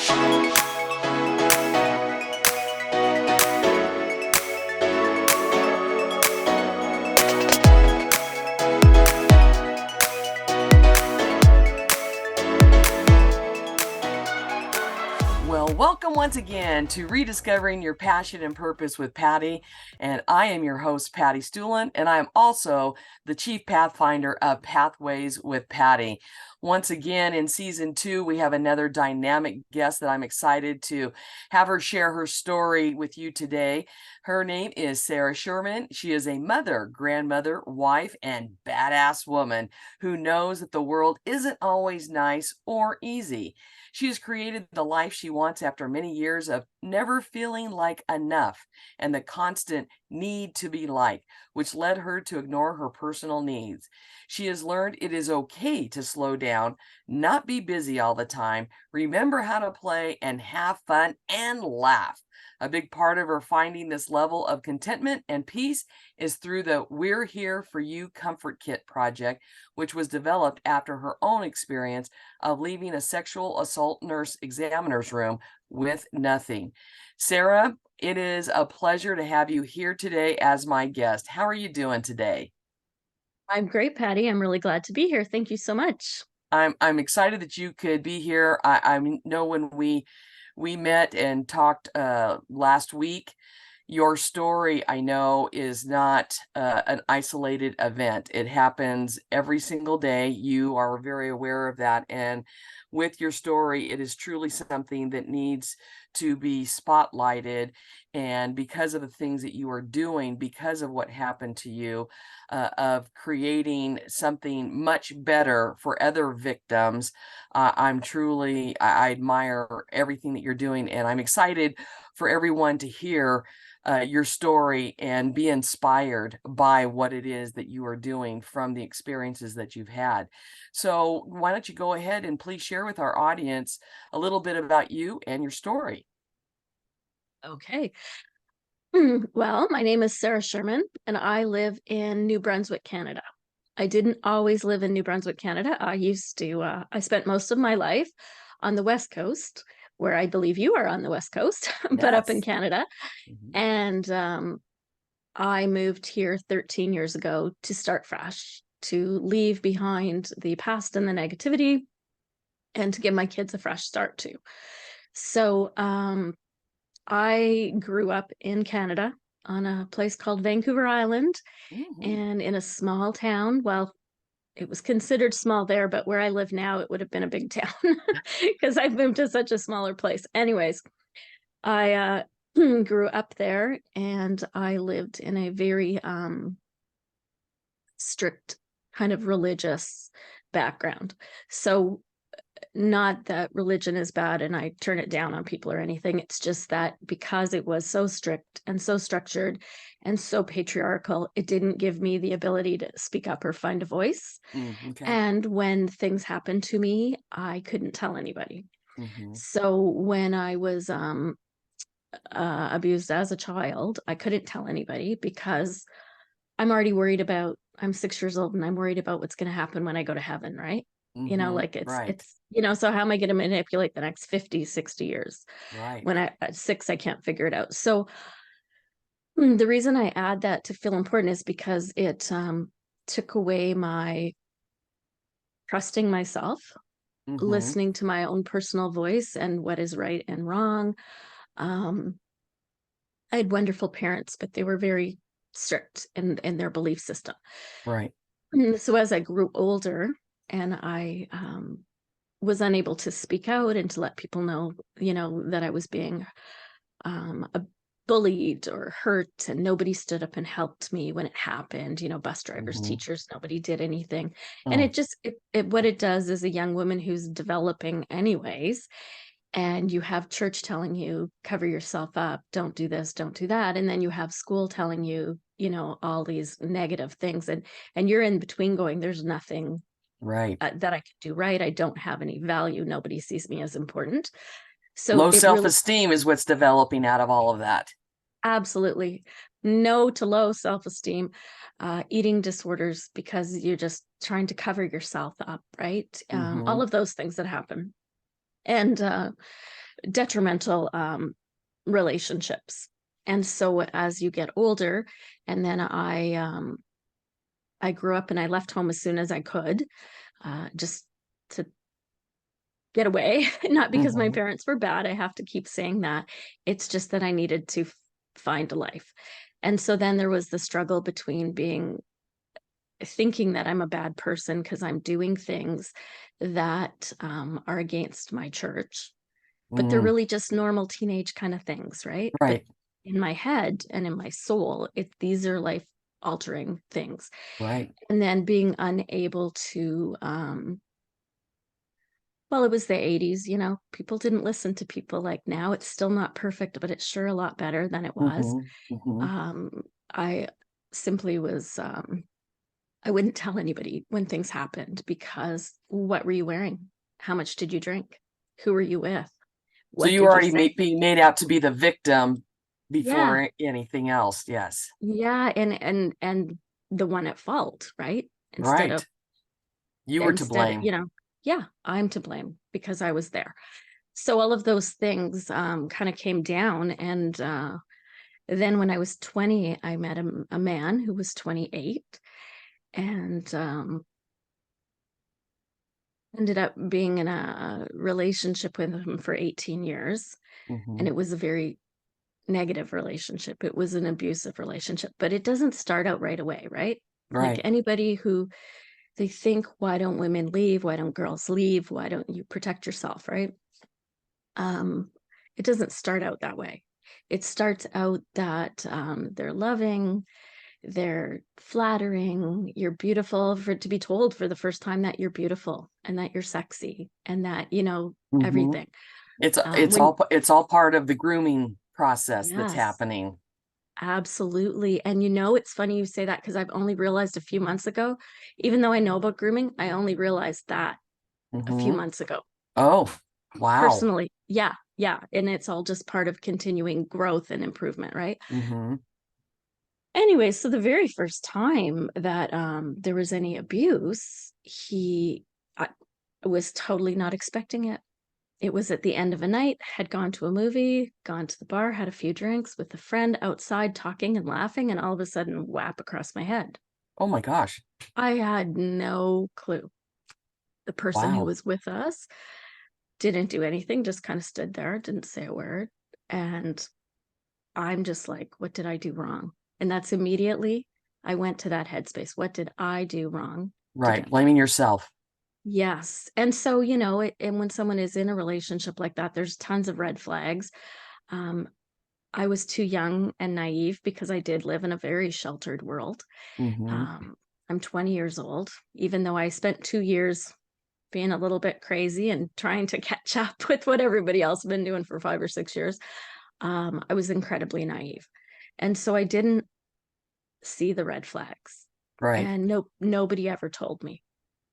Well, welcome once again to Rediscovering Your Passion and Purpose with Patty. And I am your host, Patty Stulen, and I am also the Chief Pathfinder of Pathways with Patty. Once again, in season 2, we have another dynamic guest that I'm excited to have her share her story with you today. Her name is Sarah Sherman. She is a mother, grandmother, wife, and badass woman who knows that the world isn't always nice or easy. She has created the life she wants after many years of never feeling like enough and the constant need to be liked, which led her to ignore her personal needs. She has learned it is okay to slow down, not be busy all the time, remember how to play and have fun and laugh. A big part of her finding this level of contentment and peace is through the We're Here For You Comfort Kit project, which was developed after her own experience of leaving a sexual assault nurse examiner's room with nothing. Sarah, it is a pleasure to have you here today as my guest. How are you doing today? I'm great, Patty. I'm really glad to be here. Thank you so much. I'm excited that you could be here. I know when we met and talked last week, your story, I know, is not an isolated event. It happens every single day. You are very aware of that. And with your story, it is truly something that needs to be spotlighted. And because of the things that you are doing, because of what happened to you, of creating something much better for other victims, I admire everything that you're doing. And I'm excited for everyone to hear your story and be inspired by what it is that you are doing from the experiences that you've had. So why don't you go ahead and please share with our audience a little bit about you and your story? Okay. Well, my name is Sarah Sherman, and I live in New Brunswick, Canada. I didn't always live in New Brunswick, Canada. I spent most of my life on the West Coast, where I believe you are on the West Coast, but up in Yes. Canada. Mhm. And I moved here 13 years ago to start fresh, to leave behind the past and the negativity, and to give my kids a fresh start too. So, I grew up in Canada on a place called Vancouver Island Mhm. and in a small town. Well, it was considered small there, but where I live now, it would have been a big town because I've moved to such a smaller place. Anyways, I grew up there and I lived in a very strict kind of religious background. So not that religion is bad and I turn it down on people or anything. It's just that because it was so strict and so structured and so patriarchal, it didn't give me the ability to speak up or find a voice. Okay. And when things happened to me, I couldn't tell anybody. Mhm. So when I was abused as a child, I couldn't tell anybody because I'm 6 years old and I'm worried about what's going to happen when I go to heaven, right? Mhm. Like Right. so how am I going to manipulate the next 50, 60 years Right. when at 6, I can't figure it out. So the reason I add that to feel important is because it took away my trusting myself, Mhm. listening to my own personal voice and what is right and wrong. Um, I had wonderful parents, but they were very strict in their belief system. Right. So as I grew older and I was unable to speak out and to let people know, that I was being bullied or hurt, and nobody stood up and helped me when it happened. Bus drivers, Mhm. teachers, nobody did anything. And Mm. what it does is a young woman who's developing, anyways, and you have church telling you, cover yourself up, don't do this, don't do that. And then you have school telling you, all these negative things. And you're in between going, there's nothing Right. that I can do right. I don't have any value. Nobody sees me as important. So Low it really, self-esteem is what's developing out of all of that. absolutely, no to low self-esteem, eating disorders because you're just trying to cover yourself up, right? All Mhm. of those things that happen. And detrimental relationships. And so as you get older, and then I grew up and I left home as soon as I could, just to get away. Not because my Mm-hmm. parents were bad. I have to keep saying that. It's just that I needed to find a life. And so then there was the struggle between thinking that I'm a bad person because I'm doing things that are against my church, but they're Mm, really just normal teenage kind of things, right? But right. in my head and in my soul, these are life altering things. Right. And then being unable to, well, it was the 80s, people didn't listen to people like now. It's still not perfect, but it's sure a lot better than it was. Mm-hmm. Mm-hmm. I simply was, I wouldn't tell anybody when things happened because what were you wearing? How much did you drink? Who were you with? So What you did you already say? being made out to be the victim Yeah. before anything else. Yes. Yeah, and the one at fault, right? Instead of Right. You were to instead, blame. yeah, I'm to blame because I was there. So all of those things kind of came down, and then when I was 20, I met a man who was 28, and ended up being in a relationship with him for 18 years, and Mm-hmm. it was a very negative relationship. It was an abusive relationship, but it doesn't start out right away, right? Like Right. anybody who they think, why don't women leave? Why don't girls leave? Why don't you protect yourself, right? Um, it doesn't start out that way. It starts out that they're loving, they're flattering, you're beautiful, for it to be told for the first time that you're beautiful and that you're sexy and that, Mm-hmm. everything. When It's all part of the grooming process that's Yes, happening. absolutely. And it's funny you say that because I've only realized a few months ago, even though I know about grooming, I only realized that a few Mm-hmm. months ago. Oh, wow. Personally, yeah, yeah. And it's all just part of continuing growth and improvement, right? Mm-hmm. Anyway, so the very first time that there was any abuse, I was totally not expecting it. It was at the end of a night, had gone to a movie, gone to the bar, had a few drinks with a friend outside talking and laughing, and all of a sudden, whap across my head. Oh my gosh. I had no clue. The person who Wow. was with us didn't do anything, just kind of stood there, didn't say a word. And I'm just like, what did I do wrong? And that's immediately I went to that headspace. What did I do wrong to Right. get that? Blaming yourself. Yes. And so, and when someone is in a relationship like that, there's tons of red flags. Um, I was too young and naive because I did live in a very sheltered world. Mm-hmm. Um, I'm 20 years old, even though I spent 2 years being a little bit crazy and trying to catch up with what everybody else had been doing for 5 or 6 years. I was incredibly naive. And so I didn't see the red flags. Right. And nobody ever told me,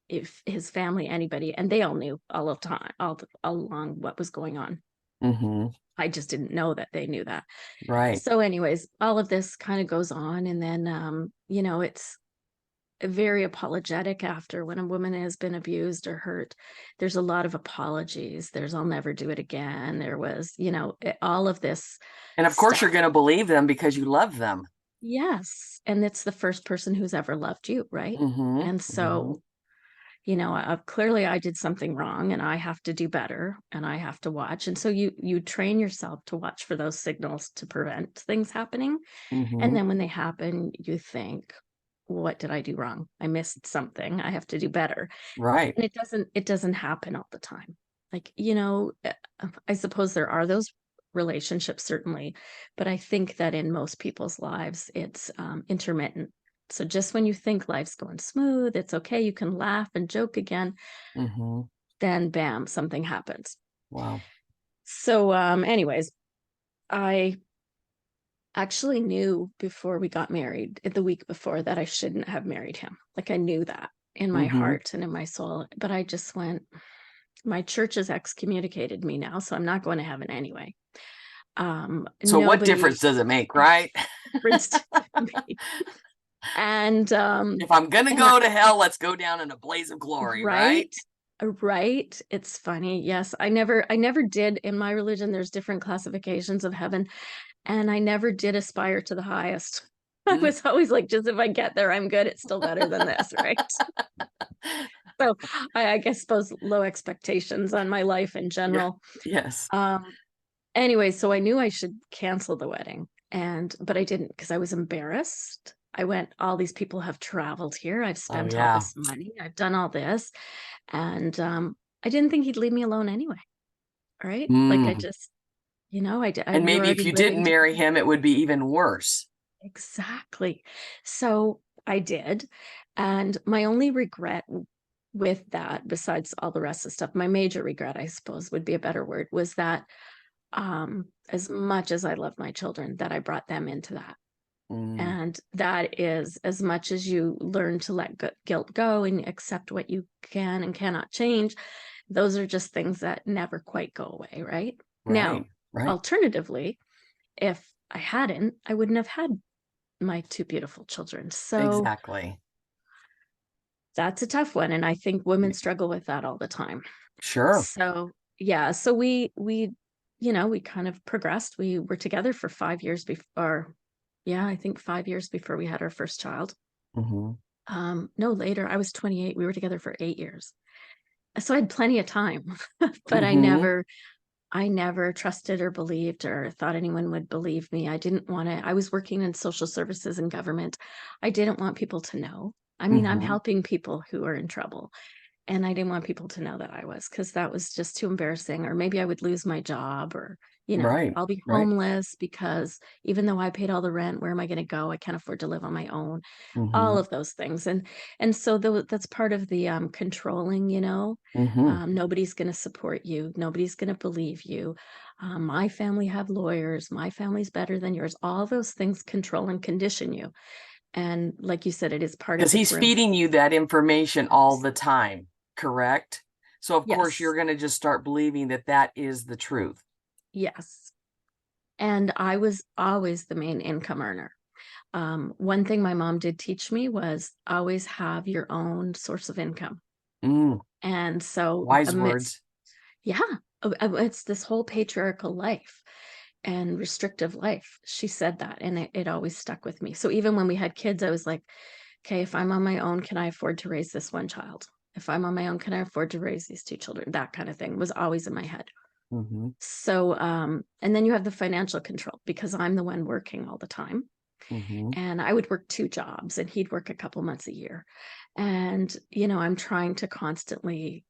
if his family, anybody, and they all knew all of time, all along what was going on. Mm-hmm. I just didn't know that they knew that. Right. So, anyways, all of this kind of goes on. And then, it's very apologetic after when a woman has been abused or hurt. There's a lot of apologies. I'll never do it again. There was, all of this And of course you're stuff. going to believe them because you love them. Yes. And it's the first person who's ever loved you, right? Mm-hmm. And Mm-hmm. so, clearly I did something wrong and I have to do better and I have to watch. And so you train yourself to watch for those signals to prevent things happening. And Mm-hmm. then when they happen, you think, what did I do wrong? I missed something. I have to do better. Right. And it doesn't happen all the time. Like, I suppose there are those relationships, certainly, but I think that in most people's lives, it's intermittent. So just when you think life's going smooth, it's okay, you can laugh and joke again, Mm-hmm. then bam, something happens. Wow. So, anyways, I actually knew before we got married, the week before, that I shouldn't have married him. Like I knew that in my Mm-hmm. heart and in my soul, but I just went, my church has excommunicated me now, so I'm not going to heaven anyway. So what Nobody difference does it make, right? difference to me. And If I'm going to and I, go to hell, let's go down in a blaze of glory, right, right? Right? It's funny. Yes, I never did in my religion. There's different classifications of heaven, and I never did aspire to the highest. I Mm. was always like, just if I get there, I'm good. It's still better than this, right? So I guess suppose low expectations on my life in Yeah. general. Yes. Um, anyway, so I knew I should cancel the wedding, but I didn't because I was embarrassed. I went, all these people have traveled here. I've Oh spent all yeah. this money. I've done all this. And I didn't think he'd leave me alone anyway. Right. Like I Mm. just, And we were maybe if already you didn't living marry together. him, it would be even worse. Exactly. So I did. And my only regret with that, besides all the rest of the stuff, my major regret, I suppose would be a better word, was that as much as I love my children, that I brought them into that. Mm. And that is as much as you learn to let guilt go and accept what you can and cannot change. Those are just things that never quite go away, right? Now, Right. Right. alternatively, if I hadn't, I wouldn't have had my two beautiful children. So Exactly. that's a tough one. And I think women Y- struggle with that all the time. Sure. So yeah, so we kind of progressed. We were together for 5 years before, yeah, I think 5 years before we had our first child. Hmm. No, later. I was 28. We were together for 8 years. So I had plenty of time, but Hmm. I never trusted or believed or thought anyone would believe me. I didn't want to. I was working in social services and government. I didn't want people to know. I mean, I'm Hmm. helping people who are in trouble. And I didn't want people to know that I was, because that was just too embarrassing. Or maybe I would lose my job, or, Right. I'll be Right. homeless because even though I paid all the rent, where am I going to go? I can't afford to live on my own. All Hmm. of those things. And so that's part of the controlling, Hmm. nobody's going to support you. Nobody's going to believe you. My family have lawyers. My family's better than yours. All those things control and condition you. And like you said, it is part of Because the he's grooming. feeding you that information all the time, correct? So of course you're Yes. going to just start believing that that is the truth. Yes. And I was always the main income earner. One thing my mom did teach me was always have your own source of income. Mm, And so wise amidst, words. yeah, it's this whole patriarchal life and restrictive life. She said that, and it always stuck with me. So even when we had kids, I was like, okay, if I'm on my own, can I afford to raise this one child? If I'm on my own, can I afford to raise these two children? That kind of thing was always in my head. Hmm. So, and then you have the financial control because I'm the one working all the time. Hmm. And I would work two jobs and he'd work a couple months a year. And, I'm trying to constantly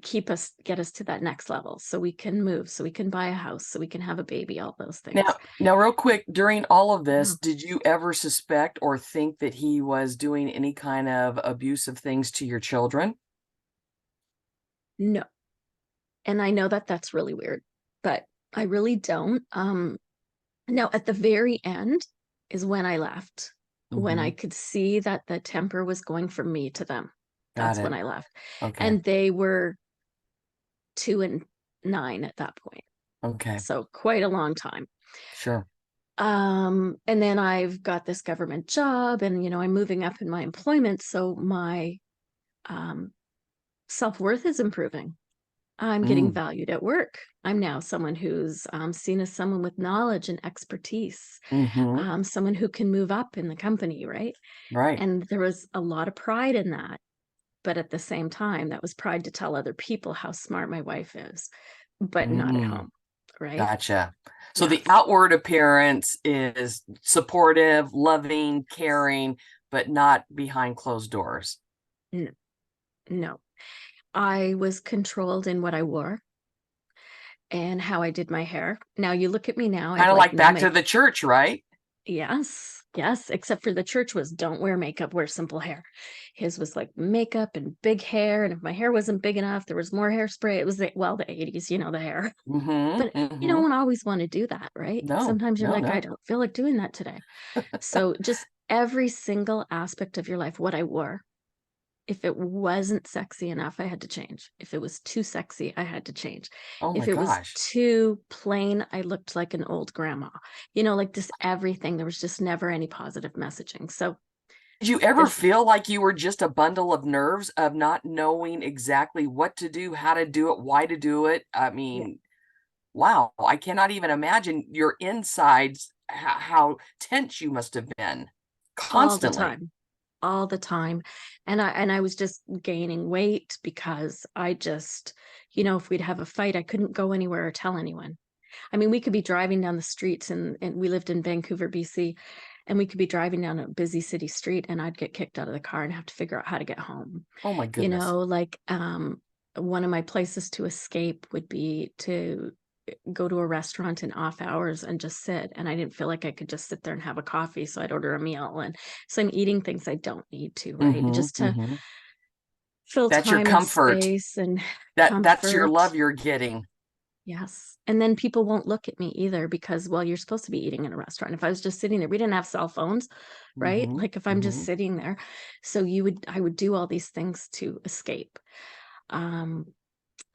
get us to that next level so we can move, so we can buy a house, so we can have a baby, all those things. Now, real quick, during all of Yeah. this, did you ever suspect or think that he was doing any kind of abusive things to your children? No. And I know that that's really weird, but I really don't. No, at the very end is when I left, when I Hmm. could see that the temper was going from me to them. Got That's it. when I left. Okay. And they were 2 and 9 at that point. Okay. So quite a long time. Sure. And then I've got this government job and, I'm moving up in my employment. So my um, self-worth is improving. I'm getting Mm. valued at work. I'm now someone who's seen as someone with knowledge and expertise, Hmm. someone who can move up in the company, right? Right. And there was a lot of pride in that. But at the same time, that was pride to tell other people how smart my wife is, but not at Mm. home, right? Gotcha. So the Yes. outward appearance is supportive, loving, caring, but not behind closed doors. No, no. I was controlled in what I wore and how I did my hair. Now you look at me now, I Kind have of like like no back to makeup. the church, right? Yes, yes, except for the church was don't wear makeup, wear simple hair. His was like makeup and big hair. And if my hair wasn't big enough, there was more hairspray. It was the 80s, the hair. Hmm. But you Hmm. don't always want to do that, right? No, Sometimes you're no, like, I no. don't feel like doing that today. So just every single aspect of your life, what I wore, if it wasn't sexy enough, I had to change. If it was too sexy, I had to change. Oh my If it was gosh. too plain, I looked like an old grandma. Like just everything. There was just never any positive messaging. So Did you ever There's feel like you were just a bundle of nerves of not knowing exactly what to do, how to do it, why to do it? I yeah, mean, wow, I cannot even imagine your insides, how tense you must have been all the constantly. time, all the time. And I was just gaining weight because I just, if we'd have a fight, I couldn't go anywhere or tell anyone. I mean, we could be driving down the streets, and we lived in Vancouver, BC, and we could be driving down a busy city street and I'd get kicked out of the car and have to figure out how to get home. Oh my goodness. Like one of my places to escape would be to go to a restaurant in off hours and just sit, and I didn't feel like I could just sit there and have a coffee, so I'd order a meal, and so I'm eating things I don't need to, right? Mm-hmm. Just to Mm-hmm. fill That's your time and comfort. space and That's your comfort. love you're getting. Yes. And then people won't look at me either because, well, you're supposed to be eating in a restaurant. If I was just sitting there, we didn't have cell phones, right? Mm-hmm. Like if I'm just Mm-hmm. sitting there. So I would do all these things to escape. Um,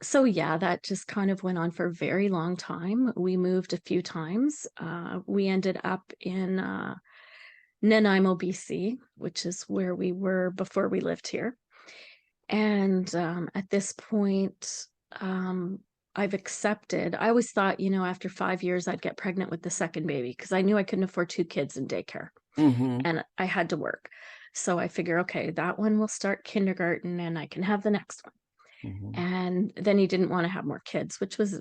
so yeah, that just kind of went on for a very long time. We moved a few times. We ended up in Nanaimo, BC, which is where we were before we lived here. And at this point, um, I've accepted. I always thought, after 5 years, I'd get pregnant with the second baby because I knew I couldn't afford two kids in daycare Mm-hmm. and I had to work. So I figure, okay, that one will start kindergarten and I can have the next one. Mm-hmm. And then he didn't want to have more kids, which was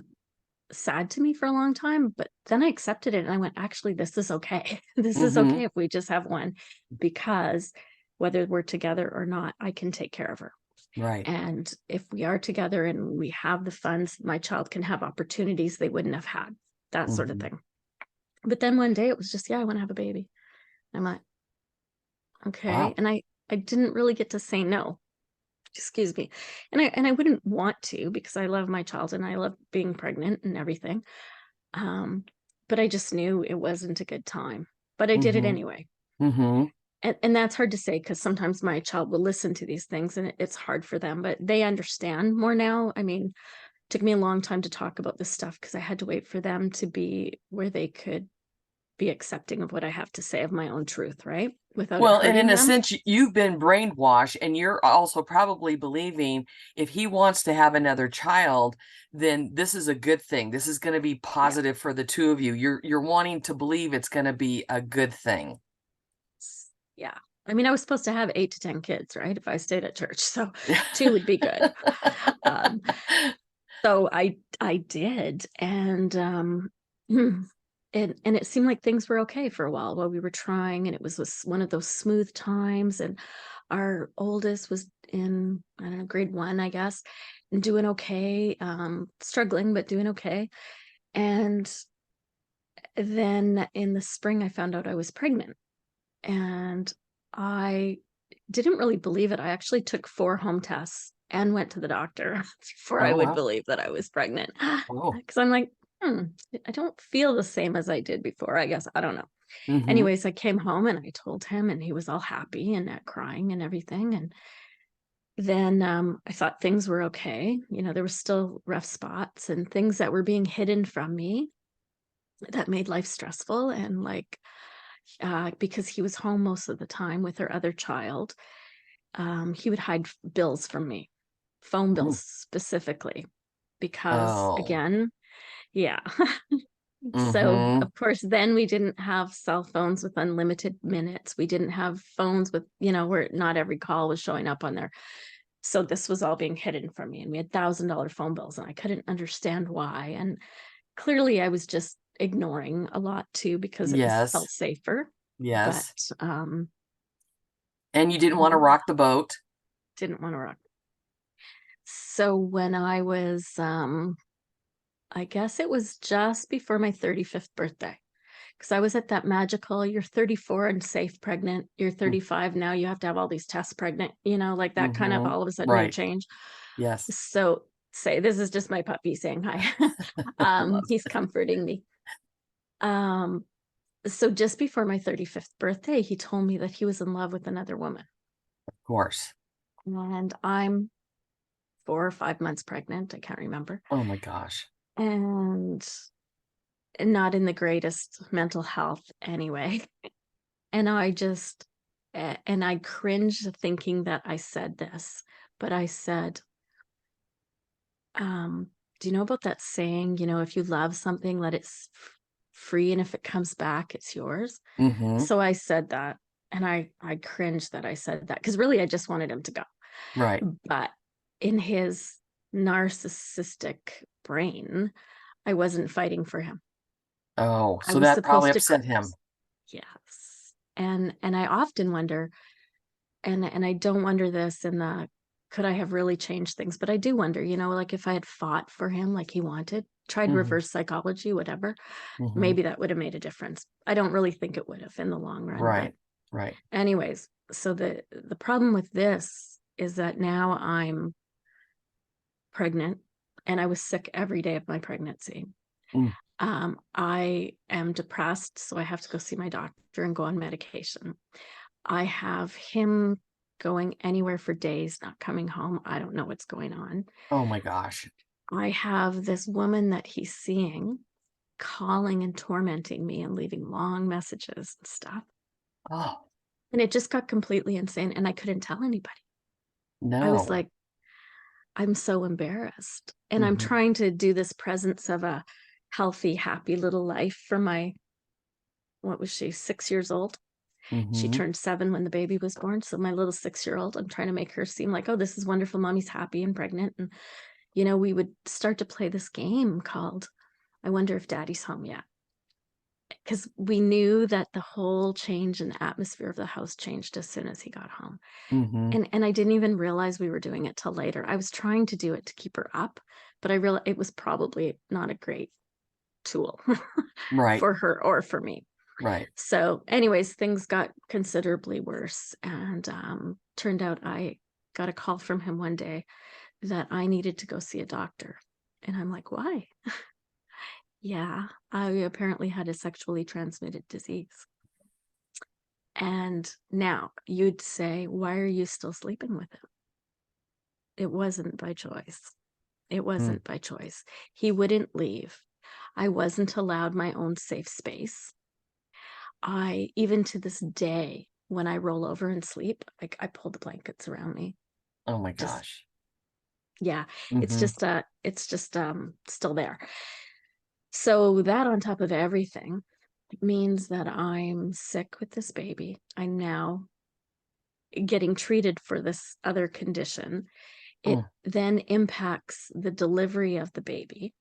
sad to me for a long time. But then I accepted it and I went, actually, this is okay. This is Mm-hmm. okay if we just have one because whether we're together or not, I can take care of her. Right. And if we are together and we have the funds, my child can have opportunities they wouldn't have had, that sort of Mm-hmm. thing. But then one day it was just, yeah, I want to have a baby. I'm like, okay. Wow. And I didn't really get to say no. Excuse me. And I wouldn't want to because I love my child and I love being pregnant and everything. Um, but I just knew it wasn't a good time. But I did it Mm-hmm. anyway. Mm-hmm. And that's hard to say because sometimes my child will listen to these things and it's hard for them, but they understand more now. I mean, took me a long time to talk about this stuff because I had to wait for them to be where they could be accepting of what I have to say of my own truth, right? Without it Well, and in hurting a them. sense, you've been brainwashed, and you're also probably believing if he wants to have another child, then this is a good thing. This is going to be Yeah. positive for the two of you. You're wanting to believe it's going to be a good thing. Yeah. I mean, I was supposed to have 8 to 10 kids, right? If I stayed at church. So two would be good. Um, so I did. And and it seemed like things were okay for a while we were trying, and it was one of those smooth times. And our oldest was in, I don't know, grade 1, I guess, and doing okay, struggling, but doing okay. And then in the spring, I found out I was pregnant. And I didn't really believe it. I actually took 4 home tests and went to the doctor before I Oh, would wow. believe that I was pregnant. Oh. Because I'm like, hmm, I don't feel the same as I did before. I guess I don't know. Mm-hmm. Anyways, I came home and I told him, and he was all happy and not crying and everything. And then I thought things were okay. There were still rough spots and things that were being hidden from me that made life stressful. And like, because he was home most of the time with our other child, he would hide bills from me, phone bills Mm. specifically, because Oh. again, yeah. So, Mm-hmm. of course, then we didn't have cell phones with unlimited minutes. We didn't have phones with, where not every call was showing up on there. So this was all being hidden from me. And we had $1,000 phone bills, and I couldn't understand why. And clearly I was just ignoring a lot too because it was felt Yes. safer. But Yes. And you didn't want to yeah, rock the boat. didn't want to rock. So when I was I guess it was just before my 35th birthday. Because I was at that magical, you're 34 and safe pregnant, you're 35 now, you have to have all these tests pregnant, like that kind of Mm-hmm. all of a sudden mood Right. change. Yes. So say this is just my puppy saying hi. Love. He's comforting me. Um, so just before my 35th birthday, he told me that he was in love with another woman. Of course. And I'm 4 or 5 months pregnant, I can't remember. Oh my gosh. And not in the greatest mental health anyway. And I just And I cringed thinking that I said this, but I said, do you know about that saying, if you love something, let it free, and if it comes back, it's yours. Mm-hmm. So I said that, and I cringed that I said that, because really I just wanted him to go. Right. But in his narcissistic brain, I wasn't fighting for him. Oh, I so was that probably supposed to upset him. yes. And I often wonder, and I don't wonder this in the could I have really changed things, but I do wonder, like if I had fought for him like he wanted, tried Mm-hmm. reverse psychology, whatever, Mm-hmm. maybe that would have made a difference. I don't really think it would have in the long run, but Right. Right. anyways, so the problem with this is that now I'm pregnant, and I was sick every day of my pregnancy. Mm. I am depressed, so I have to go see my doctor and go on medication. I have him going anywhere for days, not coming home. I don't know what's going on. Oh my gosh. I have this woman that he's seeing calling and tormenting me and leaving long messages and stuff. Oh, And it just got completely insane, and I couldn't tell anybody. I was no. like, I'm so embarrassed. And I'm Mm-hmm. trying to do this presence of a healthy, happy little life for my, what was she, 6 years old? She Mm-hmm. turned 7 when the baby was born. So my little 6-year-old, I'm trying to make her seem like, oh, this is wonderful. Mommy's happy and pregnant. And, we would start to play this game called, I wonder if daddy's home yet. Because we knew that the whole change in the atmosphere of the house changed as soon as he got home. Mm-hmm. And I didn't even realize we were doing it till later. I was trying to do it to keep her up, but I realized it was probably not a great tool Right. for her or for me. Right. So, anyways, things got considerably worse, and turned out I got a call from him one day that I needed to go see a doctor. And I'm like, why? Yeah, I apparently had a sexually transmitted disease. And now you'd say, why are you still sleeping with him? It wasn't by choice. It Mm. wasn't by choice. He wouldn't leave. I wasn't allowed my own safe space. Even to this day, when I roll over and sleep, like I pull the blankets around me. Oh my Just, gosh. yeah, Mm-hmm. it's just still there. So that on top of everything means that I'm sick with this baby. I'm now getting treated for this other condition. It Mm. then impacts the delivery of the baby.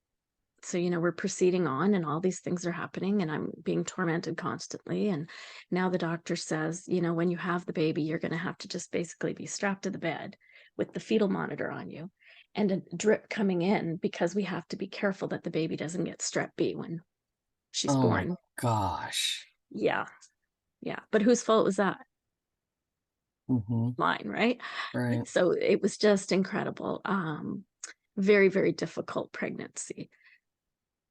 So, we're proceeding on, and all these things are happening, and I'm being tormented constantly. And now the doctor says, when you have the baby, you're going to have to just basically be strapped to the bed with the fetal monitor on you and a drip coming in, because we have to be careful that the baby doesn't get strep B when she's Oh my born. gosh. Yeah. Yeah. But whose fault was that? Mm-hmm. Mine, right? Right. So it was just incredible. Very, very difficult pregnancy.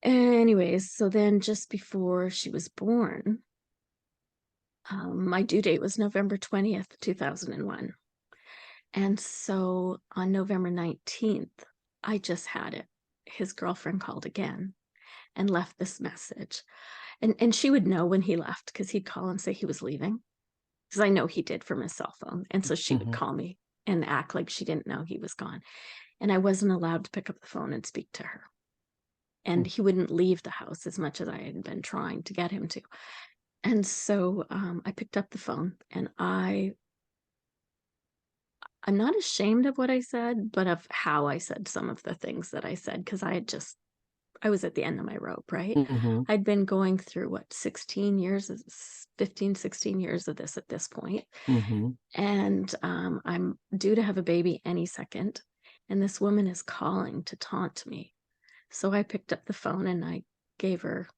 Anyways, so then just before she was born, my due date was November 20th, 2001. And so on November 19th, I just had it. His girlfriend called again and left this message. And she would know when he left, because he'd call and say he was leaving. Because I know he did from his cell phone. And so she would Mm-hmm. call me and act like she didn't know he was gone. And I wasn't allowed to pick up the phone and speak to her. And he wouldn't leave the house as much as I had been trying to get him to. And so I picked up the phone, and I'm not ashamed of what I said, but of how I said some of the things that I said, because I was at the end of my rope, right? Mm-hmm. I'd been going through 16 years, 15, 16 years of this at this point. Mm-hmm. And I'm due to have a baby any second. And this woman is calling to taunt me. So I picked up the phone and I gave her,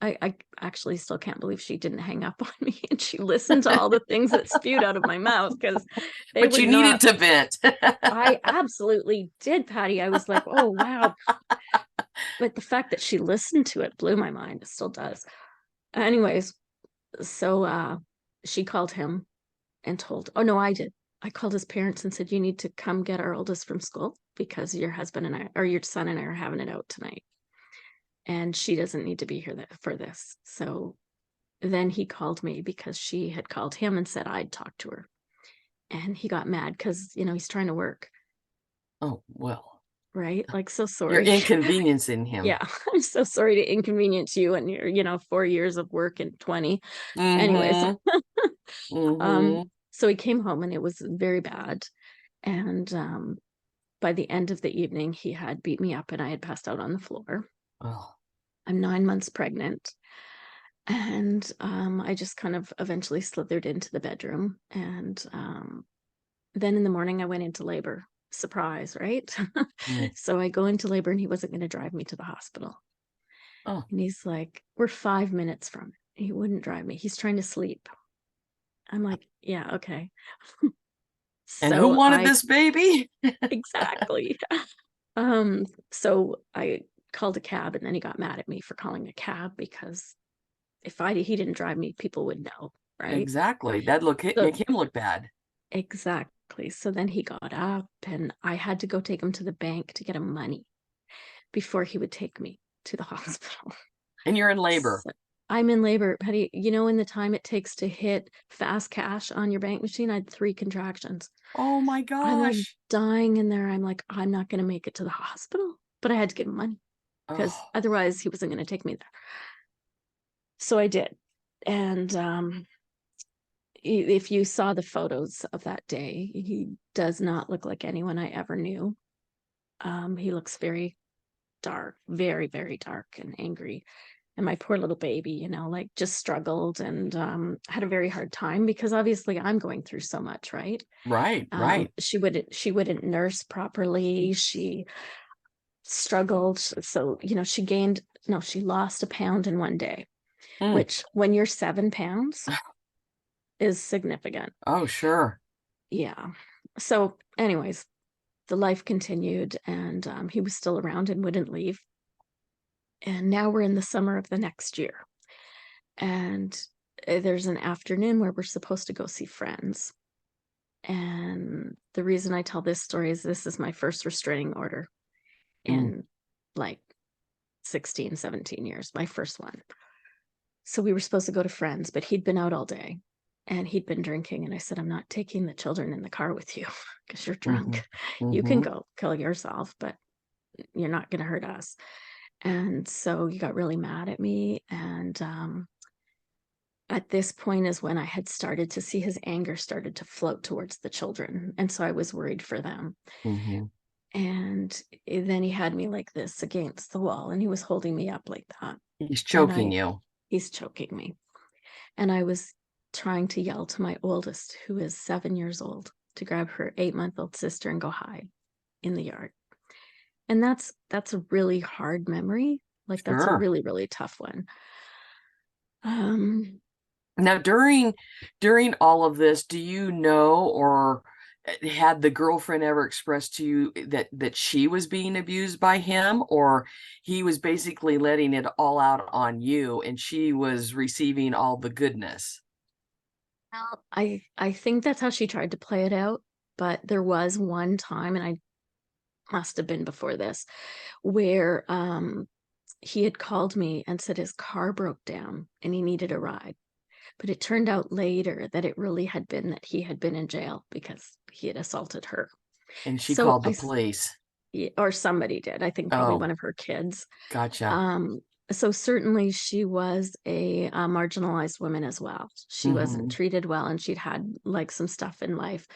I actually still can't believe she didn't hang up on me, and she listened to all the things that spewed out of my mouth, because they But would you needed not. to vent. I absolutely did, Patty. I was like, oh, wow. But the fact that she listened to it blew my mind. It still does. Anyways, so she called him and oh, no, I did. I called his parents and said, you need to come get our oldest from school, because your husband and I, or your son and I, are having it out tonight. And she doesn't need to be here for this. So then he called me because she had called him and said I'd talked to her. And he got mad because, he's trying to work, Oh, well, right? Like, so you're sorry. inconveniencing him. Yeah, I'm so sorry to inconvenience you and your, 4 years of work and 20. Anyways, Mm-hmm. um, Mm-hmm. so he came home and it was very bad. And by the end of the evening, he had beat me up and I had passed out on the floor. Oh, I'm 9 months pregnant. And I just kind of eventually slithered into the bedroom. And then in the morning, I went into labor. Surprise, right? mm. So I go into labor and he wasn't going to drive me to the hospital. Oh. And he's like, we're 5 minutes from it. He wouldn't drive me. He's trying to sleep. I'm like, yeah, okay. And who So wanted I this baby? exactly. So I called a cab and then he got mad at me for calling a cab because if he didn't drive me, people would know, right? Exactly. That'd So make him look bad. exactly. So then he got up and I had to go take him to the bank to get him money before he would take me to the hospital. And you're in labor. So I'm in labor, Patty. In the time it takes to hit fast cash on your bank machine, I had 3 contractions. Oh my I'm like gosh. dying in there. I'm like, I'm not going to make it to the hospital, but I had to give him money because Oh. otherwise he wasn't going to take me there. So I did. And if you saw the photos of that day, he does not look like anyone I ever knew. He looks very dark, very, very dark and angry. And my poor little baby, like just struggled and had a very hard time because obviously I'm going through so much, right? Right, right. She wouldn't nurse properly. She struggled. So, she lost a pound in one day, Mm. which when you're 7 pounds is significant. Oh, sure. Yeah. So, anyways, the life continued and he was still around and wouldn't leave. And now we're in the summer of the next year. And there's an afternoon where we're supposed to go see friends. And the reason I tell this story is this is my first restraining order Mm. in like 16, 17 years, my first one. So we were supposed to go to friends, but he'd been out all day and he'd been drinking. And I said, I'm not taking the children in the car with you because you're Mm-hmm. drunk. You can Mm-hmm. go kill yourself, but you're not going to hurt us. And so he got really mad at me. And at this point is when I had started to see his anger started to float towards the children. And so I was worried for them. Mm-hmm. And then he had me like this against the wall and he was holding me up like that. He's And choking you. he's choking me. And I was trying to yell to my oldest, who is 7 years old, to grab her 8-month-old sister and go hide in the yard. And that's a really hard memory. Like that's a Sure. really, really tough one. Um, Now, during all of this, do you know or had the girlfriend ever expressed to you that she was being abused by him, or he was basically letting it all out on you and she was receiving all the goodness? well, I think that's how she tried to play it out. But there was one time, and I must have been before this, where he had called me and said his car broke down and he needed a ride. But it turned out later that it really had been that he had been in jail because he had assaulted her. And she So called the police. or somebody did, I think probably Oh, one of her kids. gotcha. Um, so certainly she was a marginalized woman as well. She wasn't Mm-hmm. treated well and she'd had like some stuff in life.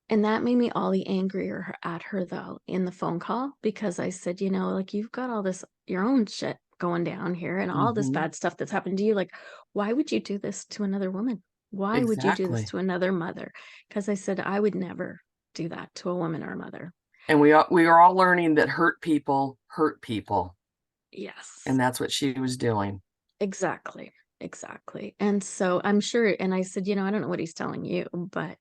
And that made me all the angrier at her though in the phone call because I said, like you've got all this your own shit going down here and all this Mm-hmm. bad stuff that's happened to you. Like, why would you do this to another woman? Why would you do this Exactly. to another mother? Because I said I would never do that to a woman or a mother. And we are all learning that hurt people, Yes, and that's what she was doing. exactly. Exactly. And so I'm sure, and I said, I don't know what he's telling you, but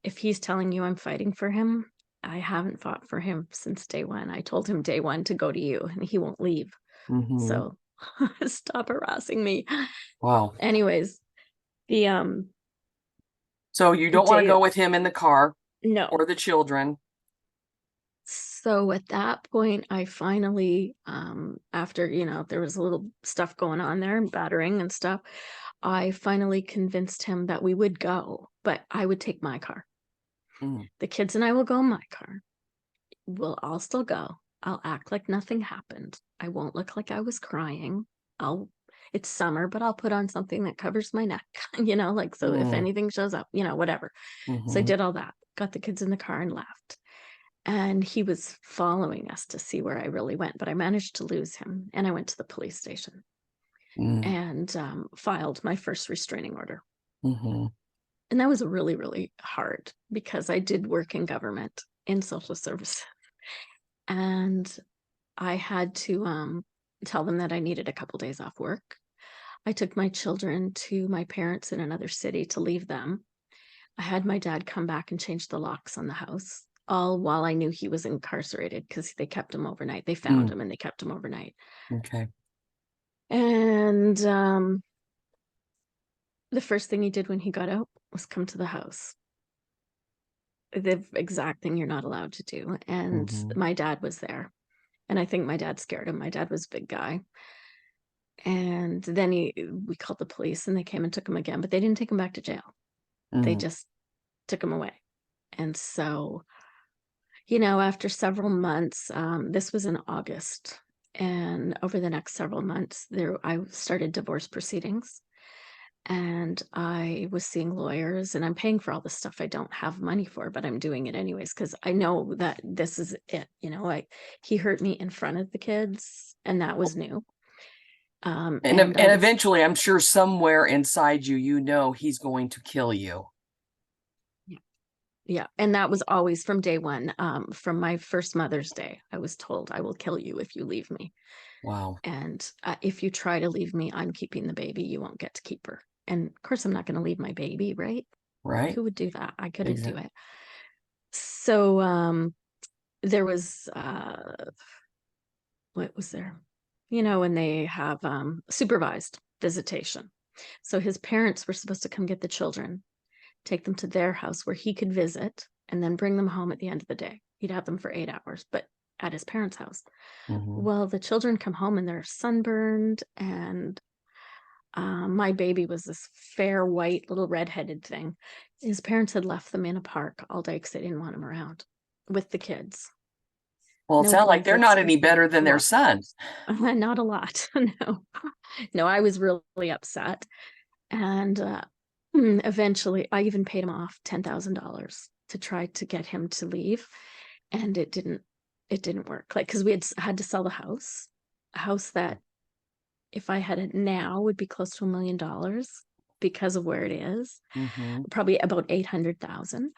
if he's telling you I'm fighting for him, I haven't fought for him since day one. I told him day one to go to you and he won't leave. Mm-hmm. So stop harassing me. Wow. Anyways, the So you don't want to day go with him in the car no. or the children. So at that point, I finally, after, there was a little stuff going on there and battering and stuff, I finally convinced him that we would go, but I would take my car. Mm, The kids and I will go in my car. We'll all still go. I'll act like nothing happened. I won't look like I was crying. I'll it's summer, but I'll put on something that covers my neck, like so if mm, anything shows up, whatever. So I mm-hmm, did all that, got the kids in the car and left. And he was following us to see where I really went, but I managed to lose him. And I went to the police station mm, and filed my first restraining order. mm-hmm, And that was really, really hard because I did work in government in social services. And I had to tell them that I needed a couple days off work. I took my children to my parents in another city to leave them. I had my dad come back and change the locks on the house, all while I knew he was incarcerated because they kept him overnight. They found mm, him and they kept him overnight. okay. And the first thing he did when he got out was come to the house. The exact thing you're not allowed to do. And Mm-hmm, my dad was there. And I think my dad scared him. My dad was a big guy. And then we called the police and they came and took him again, but they didn't take him back to jail. They mm, just took him away. And so, after several months, this was in August, and over the next several months, I started divorce proceedings, and I was seeing lawyers, and I'm paying for all the stuff I don't have money for, but I'm doing it anyways because I know that this is it. He hurt me in front of the kids, and that was new. and And I was eventually, I'm sure somewhere inside you, he's going to kill you. Yeah, and that was always from day one. From my first Mother's Day, I was told, I will kill you if you leave me. Wow. And if you try to leave me, I'm keeping the baby. You won't get to keep her. And of course, I'm not going to leave my baby, right? Right? Who would do that? I couldn't do Exactly. it. So there was, what was there? When they have supervised visitation. So his parents were supposed to come get the children, take them to their house where he could visit, and then bring them home at the end of the day. He'd have them for 8 hours, but at his parents' house. Mm-hmm, Well, the children come home and they're sunburned, and my baby was this fair white little redheaded thing. His parents had left them in a park all day because they didn't want him around with the kids. well, it No sounds like they're not blankets, any better than their lots of son. things. Not a lot. No, no, I was really upset. And eventually, I even paid him off $10,000 to try to get him to leave, and it didn't work. Like, because we had to sell the house, a house that if I had it now would be close to $1 million because of where it is, Mm-hmm, probably about 800,000.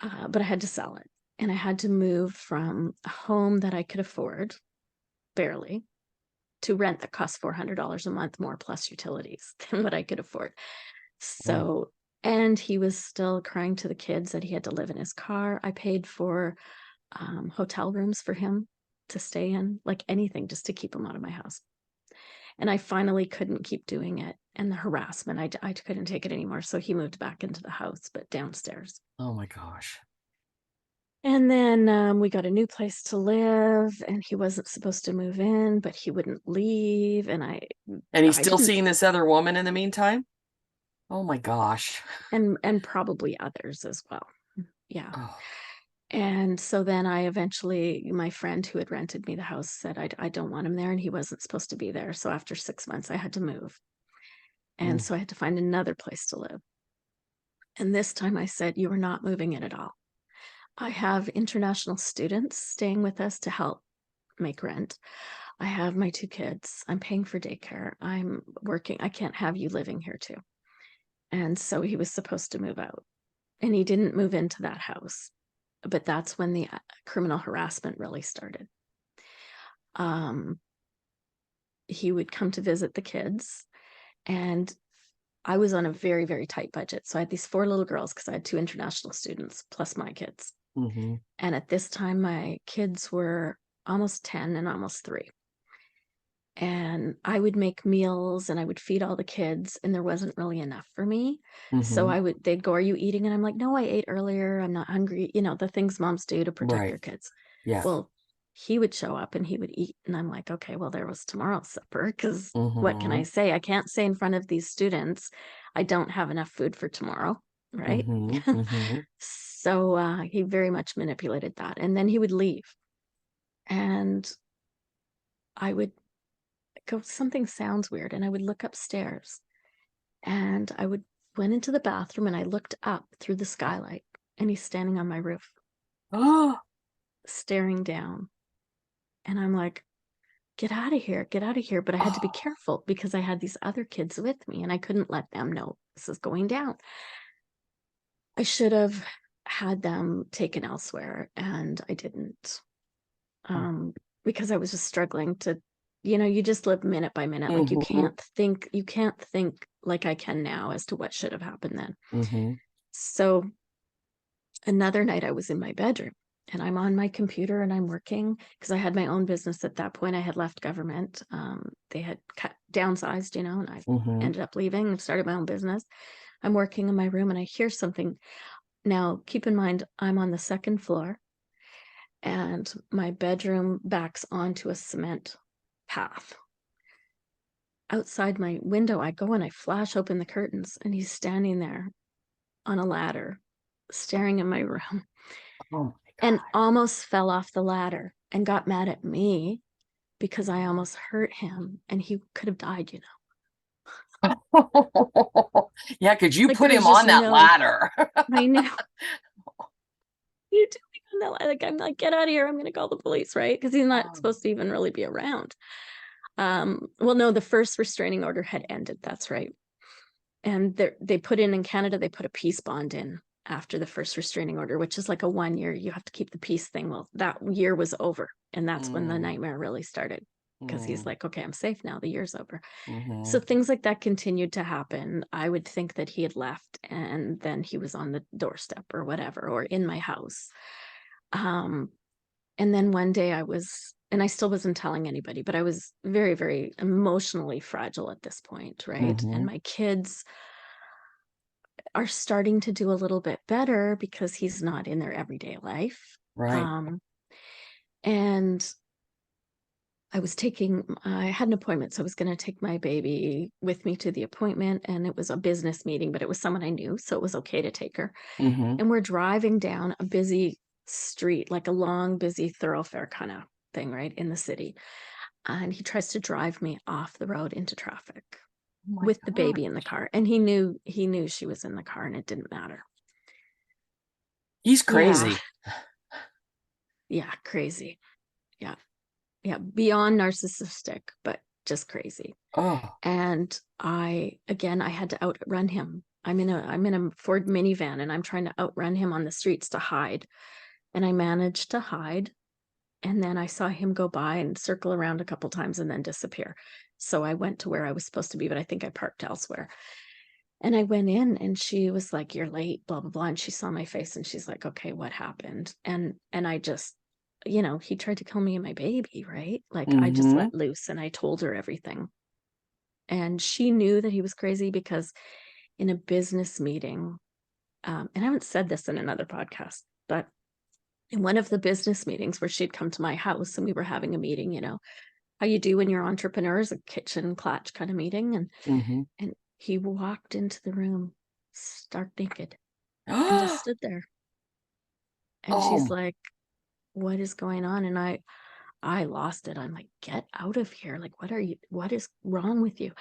But I had to sell it, and I had to move from a home that I could afford barely to rent that cost $400 a month more plus utilities than what I could afford. mm, So, and he was still crying to the kids that he had to live in his car. I paid for hotel rooms for him to stay in, like anything, just to keep him out of my house. And I finally couldn't keep doing it. And the harassment, I couldn't take it anymore. So he moved back into the house, but downstairs. oh my gosh. And then we got a new place to live, and he wasn't supposed to move in, but he wouldn't leave. And And he's I still didn't, seeing this other woman in the meantime? Oh my gosh. and probably others as well. Yeah. Oh. And so then my friend who had rented me the house said, I don't want him there. And he wasn't supposed to be there. So after 6 months, I had to move. And Mm, so I had to find another place to live. And this time I said, you are not moving in at all. I have international students staying with us to help make rent. I have my two kids. I'm paying for daycare. I'm working. I can't have you living here too. And so he was supposed to move out. And he didn't move into that house. But that's when the criminal harassment really started. Um, he would come to visit the kids, and I was on a very, very tight budget. So I had these four little girls because I had two international students plus my kids. mm-hmm, And at this time, my kids were almost 10 and almost 3. And I would make meals and I would feed all the kids, and there wasn't really enough for me. So mm-hmm. they'd go, are you eating? And I'm like, no, I ate earlier. I'm not hungry. The things moms do to protect Right. their kids. Yeah. Well, he would show up and he would eat. And I'm like, okay, well, there was tomorrow's supper, because what can I Mm-hmm. say? I can't say in front of these students, I don't have enough food for tomorrow, right? Mm-hmm. Mm-hmm. So he very much manipulated that. And then he would leave. And I would go, something sounds weird. And I would look upstairs, and I would went into the bathroom, and I looked up through the skylight, and he's standing on my roof, Oh. staring down. And I'm like, get out of here, get out of here. But I had to be Oh. careful because I had these other kids with me, and I couldn't let them know this is going down. I should have had them taken elsewhere, and I didn't. um, because I was just struggling to, you just live minute by minute. Like Mm-hmm. you can't think like I can now as to what should have happened then. Mm-hmm. So another night I was in my bedroom, and I'm on my computer and I'm working because I had my own business at that point. I had left government. They had downsized, and I Mm-hmm. ended up leaving and started my own business. I'm working in my room and I hear something. Now, keep in mind, I'm on the second floor, and my bedroom backs onto a cement path. Outside my window, I go and I flash open the curtains, and he's standing there on a ladder, staring in my room, Oh my and God. almost fell off the ladder and got mad at me because I almost hurt him, and he could have died. Yeah, because you Like put there was him just on that no, ladder. I know you doing that. Like I'm like, get out of here. I'm gonna call the police, right? Because he's not Oh. supposed to even really be around. Well, no, the first restraining order had ended. That's right. And they put in Canada, they put a peace bond in after the first restraining order, which is like a 1 year, you have to keep the peace thing. Well, that year was over. And that's when the Mm, nightmare really started, because he's mm, like, okay, I'm safe now. The year's over. So mm-hmm. things like that continued to happen. I would think that he had left and then he was on the doorstep or whatever, or in my house. Um, and then one day and I still wasn't telling anybody, but I was very, very emotionally fragile at this point, right? And Mm-hmm. my kids are starting to do a little bit better because he's not in their everyday life. Right. Um, and I had an appointment, so I was going to take my baby with me to the appointment, and it was a business meeting, but it was someone I knew, so it was okay to take her. Mm-hmm. And we're driving down a busy street, like a long, busy thoroughfare kind of thing, right, in the city. And he tries to drive me off the road into traffic Oh my with the God. baby in the car. And he knew she was in the car, and it didn't matter. He's Yeah. crazy. Yeah, crazy. Yeah. Yeah, beyond narcissistic, but just crazy. Oh. And I had to outrun him. I'm in a Ford minivan, and I'm trying to outrun him on the streets to hide. And I managed to hide. And then I saw him go by and circle around a couple times and then disappear. So I went to where I was supposed to be, but I think I parked elsewhere. And I went in, and she was like, "You're late, blah, blah, blah." And she saw my face, and she's like, "Okay, what happened?" And I just, he tried to kill me and my baby, right? Like I just Mm-hmm. let loose and I told her everything. And she knew that he was crazy because in a business meeting, and I haven't said this in another podcast, but in one of the business meetings where she'd come to my house and we were having a meeting, how you do when you're entrepreneurs, a kitchen clutch kind of meeting. Mm-hmm. And he walked into the room stark naked and just Oh. stood there. And she's Oh. like, "What is going on?" And I lost it. I'm like, "Get out of here. Like, what is wrong with you?"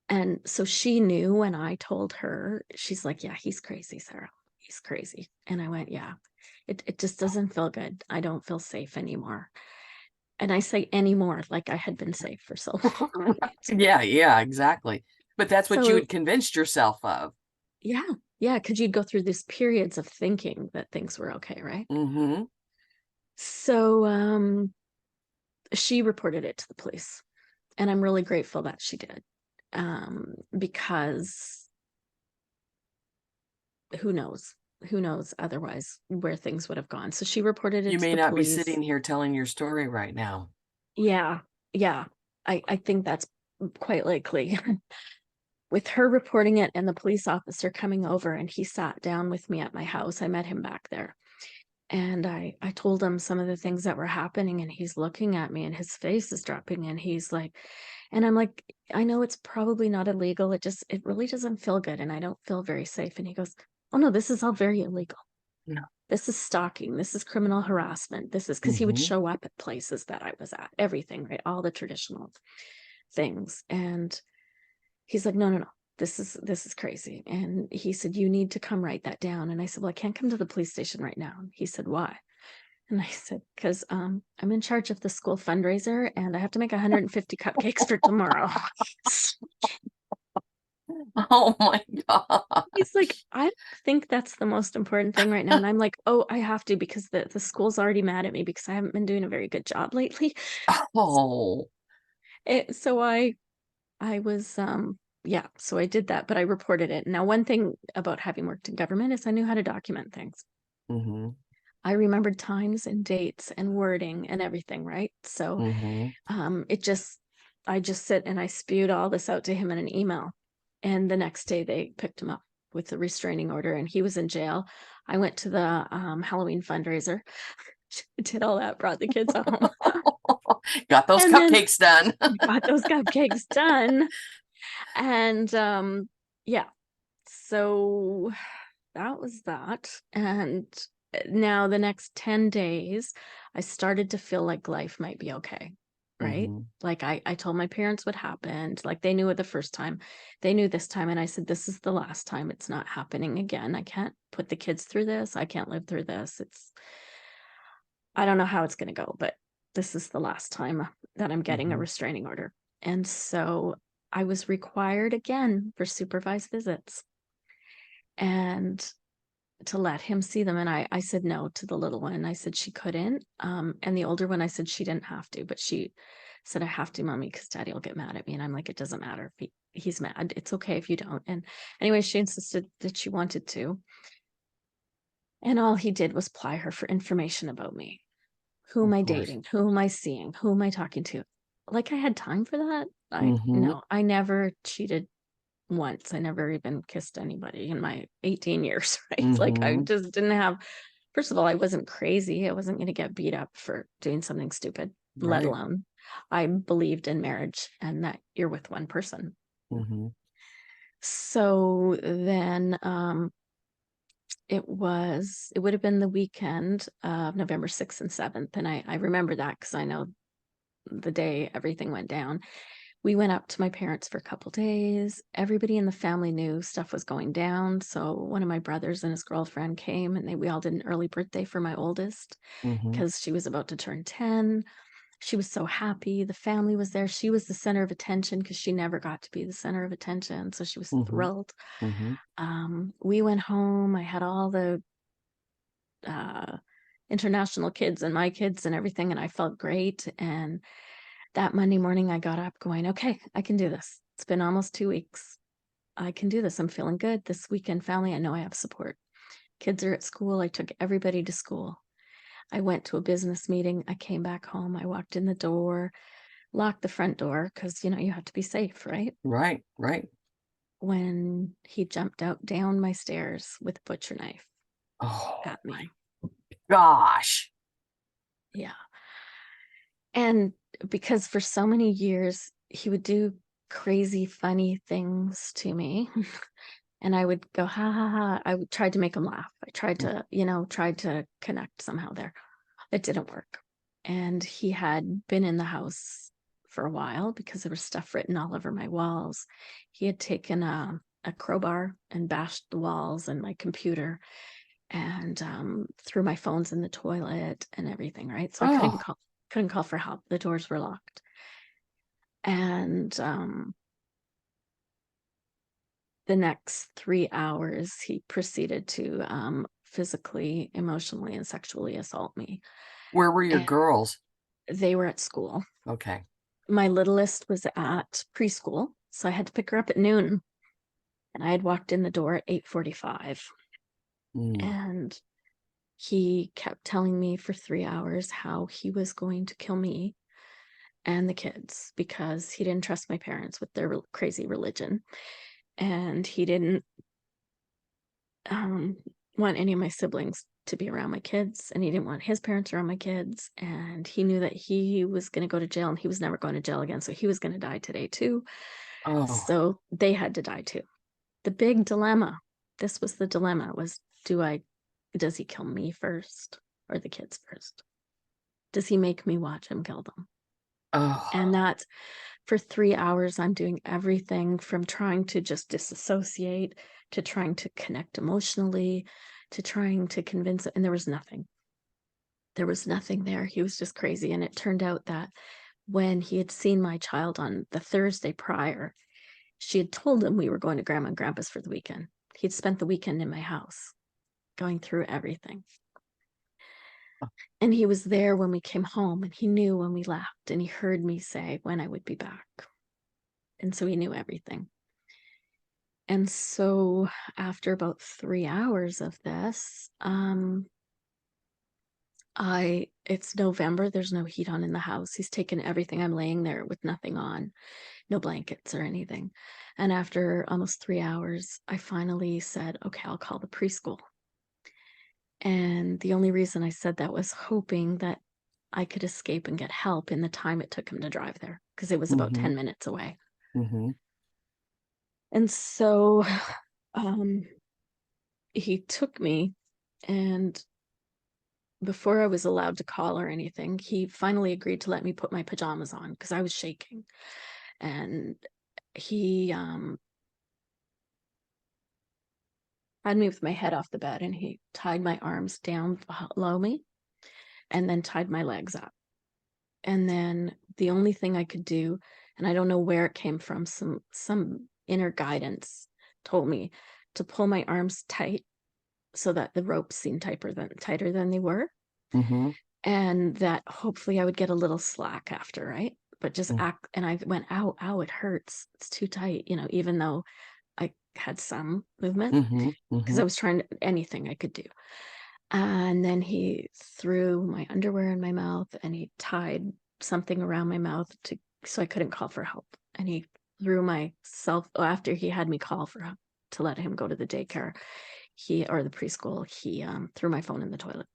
And so she knew when I told her. She's like, "Yeah, he's crazy, Sarah. He's crazy." And I went, "Yeah, it just doesn't feel good. I don't feel safe anymore." And I say anymore, like I had been safe for so long, right? Yeah, yeah, exactly. But that's what you So had convinced yourself of. yeah, yeah, because you'd go through these periods of thinking that things were okay, right? Mm-hmm. So she reported it to the police, and I'm really grateful that she did, because who knows? Who knows otherwise where things would have gone. So she reported You it to may the not be police. sitting here telling your story right now. Yeah, yeah. I think that's quite likely. With her reporting it and the police officer coming over, and he sat down with me at my house. I met him back there. And I told him some of the things that were happening, and he's looking at me and his face is dropping, and he's like, and I'm like, I know it's probably not illegal. It really doesn't feel good. And I don't feel very safe. And he goes, oh no, this is all very illegal. No. This is stalking. This is criminal harassment. This is because he would Mm-hmm. show up at places that I was at, everything, right? All the traditional things. And he's like, no, no, no. This is crazy. And he said, you need to come write that down. And I said, well, I can't come to the police station right now. And he said, why? And I said, because I'm in charge of the school fundraiser and I have to make 150 cupcakes for tomorrow. Oh my God. He's like, I don't think that's the most important thing right now. And I'm like, oh, I have to because the school's already mad at me because I haven't been doing a very good job lately. Oh. So I was yeah, so I did that, but I reported it. Now, one thing about having worked in government is I knew how to document things. Mm-hmm. I remembered times and dates and wording and everything, right? So Mm-hmm. I just sit and I spewed all this out to him in an email. And the next day they picked him up with a restraining order and he was in jail. I went to the Halloween fundraiser, did all that, brought the kids home, Got those and then cupcakes done. got those cupcakes done. And yeah, so that was that. And now the next 10 days, I started to feel like life might be okay. Right. Mm-hmm. Like I told my parents what happened. Like they knew it the first time. They knew this time. And I said, this is the last time. It's not happening again. I can't put the kids through this. I can't live through this. I don't know how it's going to go, but this is the last time that I'm getting a Mm-hmm. restraining order. And so I was required again for supervised visits and to let him see them. And I said no to the little one. I said she couldn't. And the older one, I said she didn't have to, but she said, I have to, mommy, because daddy will get mad at me. And I'm like, it doesn't matter if he's mad. It's okay if you don't. And anyway, she insisted that she wanted to. And all he did was ply her for information about me. Who am Of I course. dating? Who am I seeing? Who am I talking to? Like I had time for that. Mm-hmm. No, I never cheated once. I never even kissed anybody in my 18 years, right? Like I Mm-hmm. just didn't have, first of all, I wasn't crazy. I wasn't going to get beat up for doing something stupid, let Right. alone I believed in marriage and that you're with one person. Mm-hmm. So then it would have been the weekend of November 6th and 7th. And I remember that because I know the day everything went down. We went up to my parents for a couple days. Everybody in the family knew stuff was going down. So one of my brothers and his girlfriend came and we all did an early birthday for my oldest Mm-hmm. because she was about to turn 10. She was so happy. The family was there. She was the center of attention because she never got to be the center of attention. So she was Mm-hmm. thrilled. Mm-hmm. We went home. I had all the uh, international kids and my kids and everything, and I felt great. And that Monday morning, I got up going, okay, I can do this. It's been almost 2 weeks. I can do this. I'm feeling good. This weekend, family, I know I have support. Kids are at school. I took everybody to school. I went to a business meeting. I came back home. I walked in the door, locked the front door because, you have to be safe, right? Right. Right. When he jumped out down my stairs with a butcher knife Oh at me. gosh. Yeah. And because for so many years, he would do crazy, funny things to me. And I would go, ha ha ha. I would try to make him laugh. I tried to, tried to connect somehow there. It didn't work. And he had been in the house for a while because there was stuff written all over my walls. He had taken a crowbar and bashed the walls and my computer and threw my phones in the toilet and everything, right? So I Oh. couldn't call for help. The doors were locked. And the next 3 hours, he proceeded to physically, emotionally, and sexually assault me. Where were your And girls? they were at school. Okay. My littlest was at preschool, so I had to pick her up at noon. And I had walked in the door at 8:45. Mm. And he kept telling me for 3 hours how he was going to kill me and the kids because he didn't trust my parents with their crazy religion. And he didn't want any of my siblings to be around my kids, and he didn't want his parents around my kids, and he knew that he was going to go to jail, and he was never going to jail again, so he was going to die today too. Oh, So they had to die too. The big dilemma, this was the dilemma, was does he kill me first or the kids first? Does he make me watch him kill them? And oh, that for 3 hours, I'm doing everything from trying to just disassociate to trying to connect emotionally to trying to convince, and there was nothing. There was nothing there. He was just crazy. And it turned out that when he had seen my child on the Thursday prior, she had told him we were going to Grandma and Grandpa's for the weekend. He'd spent the weekend in my house going through everything. And he was there when we came home, and he knew when we left, and he heard me say when I would be back. And so he knew everything. And so after about 3 hours of this, it's November, there's no heat on in the house. He's taken everything. I'm laying there with nothing on, no blankets or anything. And after almost 3 hours, I finally said, okay, I'll call the preschool. And the only reason I said that was hoping that I could escape and get help in the time it took him to drive there, because it was about mm-hmm, 10 minutes away. mm-hmm, And so he took me, and before I was allowed to call or anything, he finally agreed to let me put my pajamas on because I was shaking. And he had me with my head off the bed, and he tied my arms down below me and then tied my legs up. And then the only thing I could do, and I don't know where it came from, some inner guidance told me to pull my arms tight so that the ropes seemed tighter than they were, mm-hmm, and that hopefully I would get a little slack after, right? But just mm-hmm, act, and I went, ow, ow, it hurts. It's too tight, even though I had some movement mm-hmm, because mm-hmm. I was trying anything I could do. And then he threw my underwear in my mouth, and he tied something around my mouth so I couldn't call for help. And he threw after he had me call for help to let him go to the daycare, or the preschool, he threw my phone in the toilet.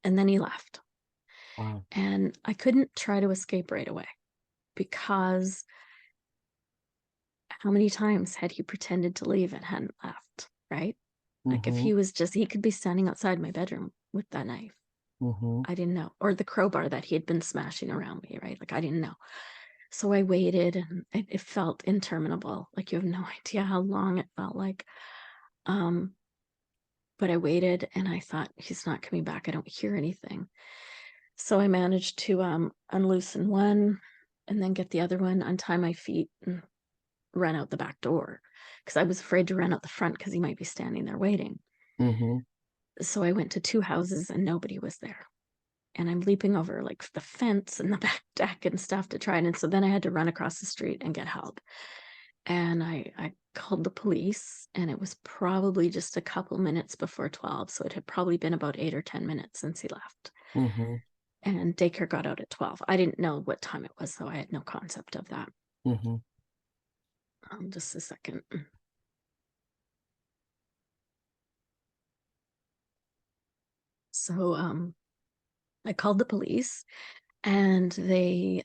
And then he left. Wow. And I couldn't try to escape right away because how many times had he pretended to leave and hadn't left, right? Like if Mm-hmm, he could be standing outside my bedroom with that knife. mm-hmm, I didn't know. Or the crowbar that he had been smashing around me, right? Like I didn't know. So I waited, and it felt interminable. Like you have no idea how long it felt like. Um, but I waited, and I thought, he's not coming back. I don't hear anything. So I managed to unloosen one and then get the other one, untie my feet, and run out the back door because I was afraid to run out the front because he might be standing there waiting. mm-hmm, So I went to 2 houses and nobody was there. And I'm leaping over like the fence and the back deck and stuff to try and so then I had to run across the street and get help. And I called the police, and it was probably just a couple minutes before 12. So it had probably been about 8 or 10 minutes since he left. mm-hmm, And daycare got out at 12. I didn't know what time it was, so I had no concept of that. mm-hmm. Just a second. So I called the police, and they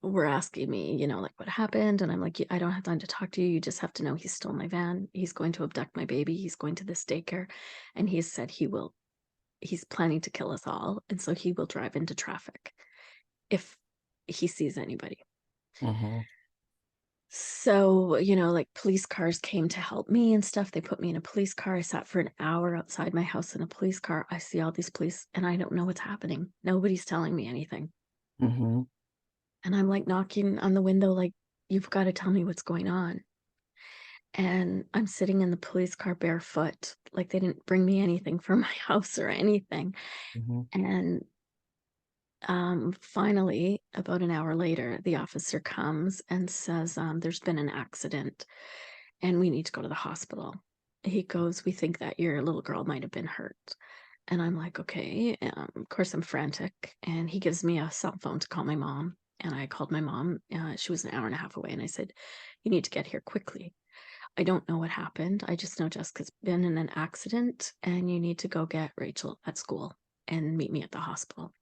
were asking me, like what happened. And I'm like, I don't have time to talk to you. You just have to know he stole my van. He's going to abduct my baby. He's going to this daycare. And he said he's planning to kill us all. And so he will drive into traffic if he sees anybody. Mm-hmm. So, like police cars came to help me and stuff. They put me in a police car. I sat for an hour outside my house in a police car. I see all these police, and I don't know what's happening. Nobody's telling me anything. Mm-hmm. And I'm like knocking on the window, like, you've got to tell me what's going on. And I'm sitting in the police car barefoot, like they didn't bring me anything from my house or anything. Mm-hmm. And finally, about an hour later, the officer comes and says, there's been an accident and we need to go to the hospital. He goes, we think that your little girl might have been hurt. And I'm like, okay. Of course, I'm frantic. And he gives me a cell phone to call my mom. And I called my mom. She was an hour and a half away. And I said, you need to get here quickly. I don't know what happened. I just know Jessica's been in an accident and you need to go get Rachel at school and meet me at the hospital.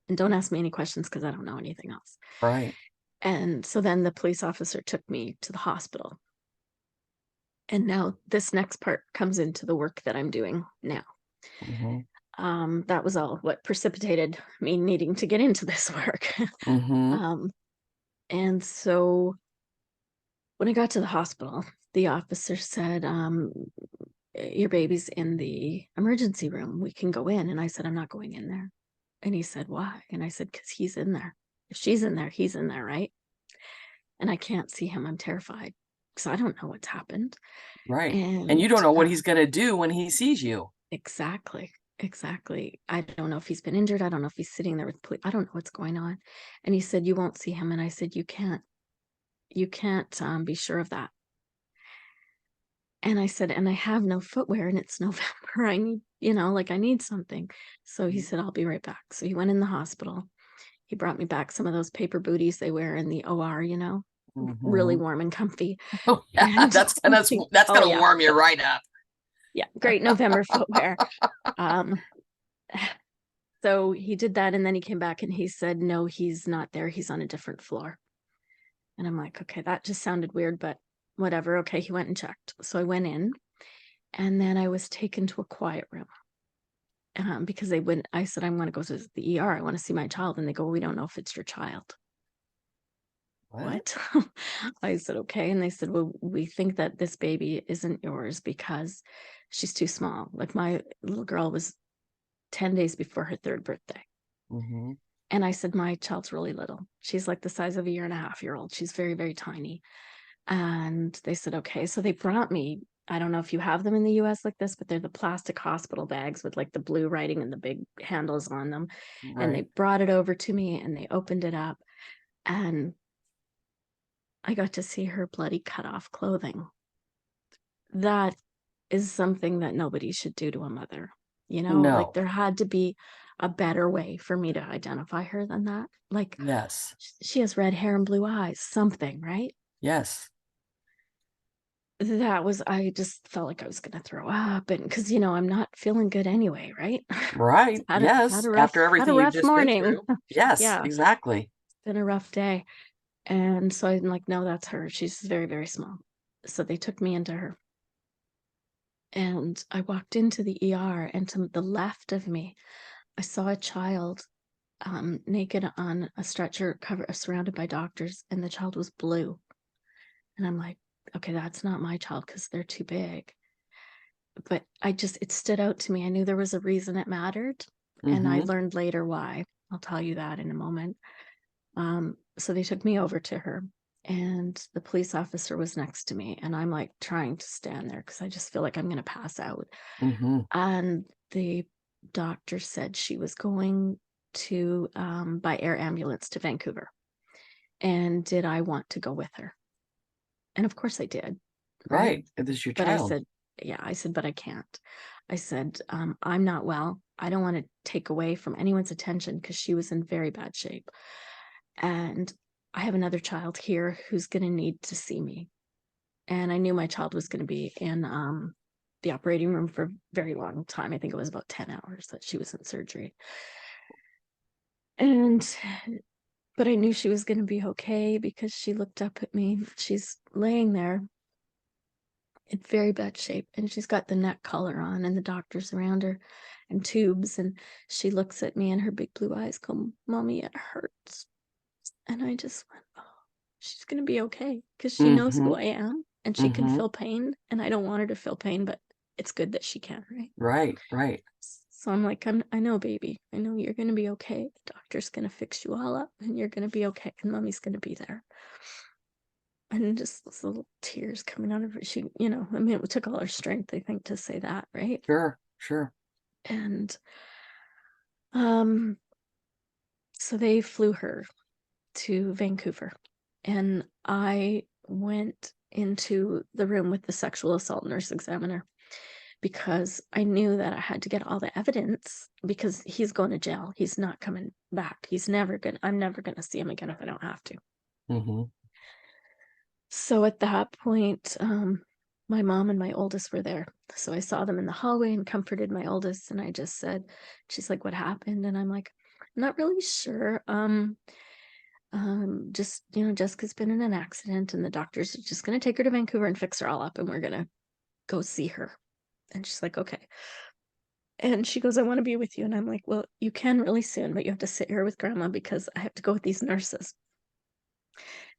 And don't ask me any questions because I don't know anything else. Right. And so then the police officer took me to the hospital. And now this next part comes into the work that I'm doing now. Mm-hmm. That was all what precipitated me needing to get into this work. Mm-hmm. And so when I got to the hospital, the officer said, your baby's in the emergency room. We can go in. And I said, I'm not going in there. And he said, why? And I said, because he's in there. If she's in there, he's in there, right? And I can't see him. I'm terrified because I don't know what's happened. Right. And you And don't know what he's going to do when he sees you. exactly. Exactly. I don't know if he's been injured. I don't know if he's sitting there with police. I don't know what's going on. And he said, you won't see him. And I said, you can't be sure of that. And I said, and I have no footwear and it's November. I need, I need something. So he said, I'll be right back. So he went in the hospital. He brought me back some of those paper booties they wear in the OR, really Mm-hmm. warm and comfy. Oh, yeah, And that's oh gonna yeah, warm you right up. yeah, great November footwear. Um, so he did that, and then he came back and he said, no, he's not there. He's on a different floor. And I'm like, okay, that just sounded weird, but whatever. Okay, he went and checked. So I went in, and then I was taken to a quiet room. Because I said, I'm going to go to the ER. I want to see my child. And they go, we don't know if it's your child. What? I said, okay. And they said, well, we think that this baby isn't yours because she's too small. Like my little girl was 10 days before her 3rd birthday. Mm-hmm. And I said, my child's really little. She's like the size of a 1.5-year-old. She's very, very tiny. And they said, okay. So they brought me, I don't know if you have them in the US like this, but they're the plastic hospital bags with like the blue writing and the big handles on them. And they Right. brought it over to me and they opened it up. And I got to see her bloody cut off clothing. That is something that nobody should do to a mother. Like No. there had to be a better way for me to identify her than that. Like Yes. she has red hair and blue eyes, something, right? Yes. I just felt like I was going to throw up. And because, I'm not feeling good anyway, right? Right. Had Yes. a rough, After had a everything you've rough just been morning. through. Yes, Yeah, exactly. been a rough day. And so I'm like, no, that's her. She's very, very small. So they took me into her. And I walked into the ER, and to the left of me, I saw a child naked on a stretcher, surrounded by doctors, and the child was blue. And I'm like, okay, that's not my child because they're too big. But it stood out to me. I knew there was a reason it mattered. And I Mm-hmm. learned later why. I'll tell you that in a moment. So they took me over to her, and the police officer was next to me. And I'm like trying to stand there because I just feel like I'm going to pass out. Mm-hmm. And the doctor said she was going to by air ambulance to Vancouver. And did I want to go with her? And of course I did. Right. Right. This is your But I child. said, yeah, I said, but I can't. I said, I'm not well. I don't want to take away from anyone's attention because she was in very bad shape. And I have another child here who's going to need to see me. And I knew my child was going to be in the operating room for a very long time. I think it was about 10 hours that she was in surgery. But I knew she was going to be okay because she looked up at me. She's laying there in very bad shape, and she's got the neck collar on, and the doctors around her and tubes. And she looks at me, and her big blue eyes go, Mommy, it hurts. And I just went, oh, she's going to be okay because she knows who Mm-hmm. I am and she can Mm-hmm. feel pain. And I don't want her to feel pain, but it's good that she can, right? Right. Right. So I'm like, I know, baby. I know you're going to be okay. The doctor's going to fix you all up and you're going to be okay. And Mommy's going to be there. And just those little tears coming out of her. She, it took all her strength, I think, to say that, right? Sure. Sure. And so they flew her to Vancouver. And I went into the room with the sexual assault nurse examiner because I knew that I had to get all the evidence because he's going to jail. He's not coming back. I'm never going to see him again if I don't have to. Mm-hmm. So at that point, my mom and my oldest were there. So I saw them in the hallway and comforted my oldest. And I just said, she's like, what happened? And I'm like, I'm not really sure. Just, Jessica's been in an accident and the doctor's just going to take her to Vancouver and fix her all up. And we're going to go see her. And she's like, okay. And she goes, I want to be with you. And I'm like, well, you can really soon, but you have to sit here with grandma because I have to go with these nurses.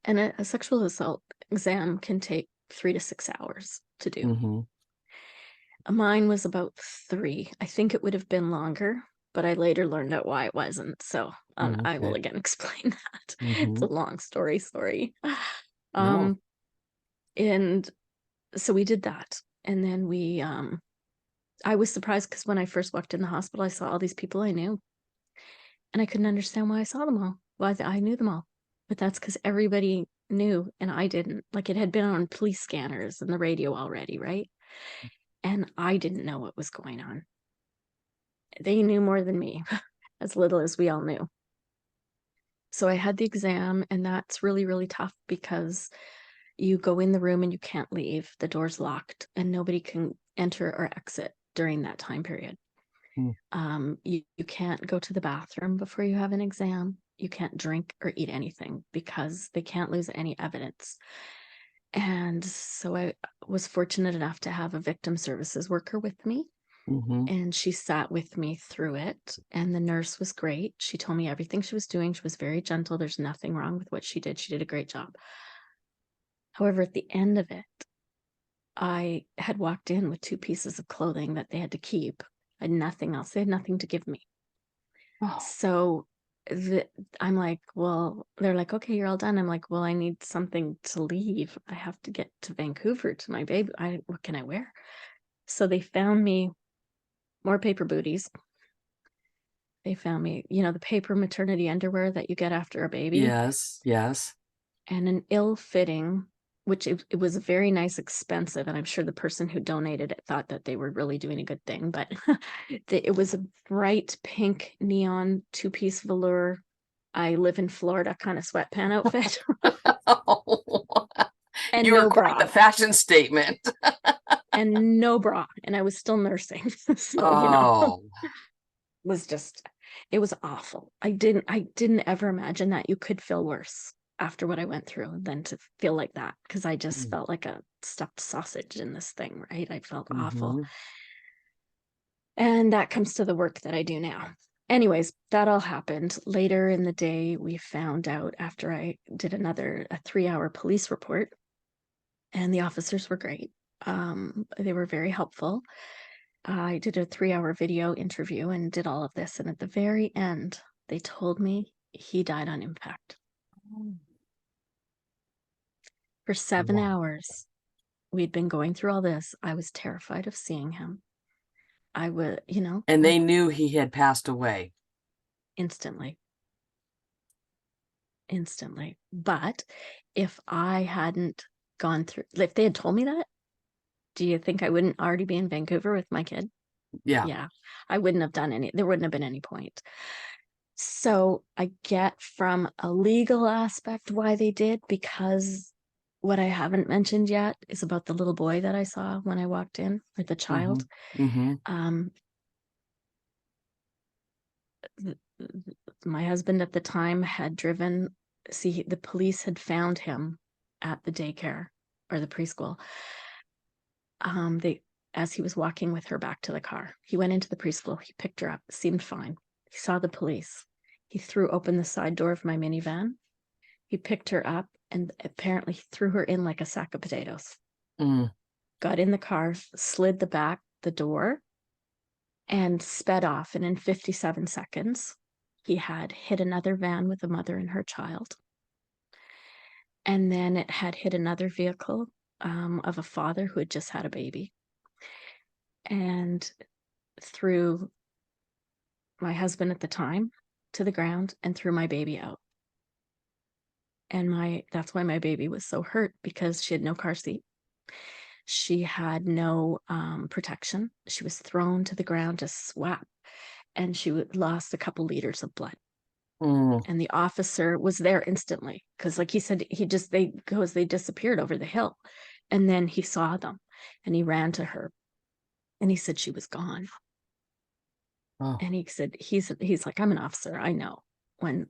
And a sexual assault exam can take 3 to 6 hours to do. Mm-hmm. Mine was about 3. I think it would have been longer, but I later learned out why it wasn't. So I will Okay. again explain that. It's Mm-hmm. a long story. Sorry. No. And so we did that. And then I was surprised because when I first walked in the hospital, I saw all these people I knew. And I couldn't understand why I saw them all. Why I knew them all. But that's because everybody knew and I didn't. Like it had been on police scanners and the radio already, right? And I didn't know what was going on. They knew more than me, as little as we all knew. So I had the exam, and that's really, really tough because you go in the room and you can't leave. The door's locked and nobody can enter or exit during that time period. Mm. You can't go to the bathroom before you have an exam. You can't drink or eat anything because they can't lose any evidence. And so I was fortunate enough to have a victim services worker with me. Mm-hmm. And she sat with me through it. And the nurse was great. She told me everything she was doing. She was very gentle. There's nothing wrong with what she did. She did a great job. However, at the end of it, I had walked in with 2 pieces of clothing that they had to keep. I had nothing else. They had nothing to give me. Oh. So I'm like, well, they're like, okay, you're all done. I'm like, well, I need something to leave. I have to get to Vancouver to my baby. What can I wear? So they found me more paper booties. They found me, the paper maternity underwear that you get after a baby, Yes. Yes. and an ill-fitting, which it was very nice, expensive, and I'm sure the person who donated it thought that they were really doing a good thing, but it was a bright pink neon 2-piece velour I live in Florida kind of sweatpant outfit. Oh. And You were no quite bra. the fashion statement. And no bra. And I was still nursing. So, Oh. was just, it was awful. I didn't ever imagine that you could feel worse after what I went through than to feel like that, because I just felt like a stuffed sausage in this thing, right? I felt awful. Mm-hmm. And that comes to the work that I do now. Anyways, that all happened. Later in the day, we found out after I did a 3-hour police report, and the officers were great. They were very helpful. I did a 3-hour video interview and did all of this. And at the very end, they told me he died on impact. For 7 Wow. hours, we'd been going through all this. I was terrified of seeing him. I would, And they knew he had passed away. instantly. Instantly. But if I hadn't gone through, if they had told me that, do you think I wouldn't already be in Vancouver with my kid? Yeah. Yeah, I wouldn't have done there wouldn't have been any point. So I get from a legal aspect why they did, because what I haven't mentioned yet is about the little boy that I saw when I walked in, or the child. Mm-hmm. My husband at the time had driven, see, the police had found him at the daycare or the preschool. As he was walking with her back to the car, he went into the preschool, he picked her up, seemed fine. He saw the police. He threw open the side door of my minivan. He picked her up and apparently threw her in like a sack of potatoes. Got in the car, slid the door, and sped off. And in 57 seconds, he had hit another van with a mother and her child. And then it had hit another vehicle of a father who had just had a baby, and threw my husband at the time to the ground and threw my baby out. And that's why my baby was so hurt, because she had no car seat. She had no protection. She was thrown to the ground, just swap, and she lost a couple liters of blood. And the officer was there instantly, because like he said, they disappeared over the hill, and then he saw them. and he ran to her and he said she was gone. Oh, And he said, he's like, I'm an officer. I know when,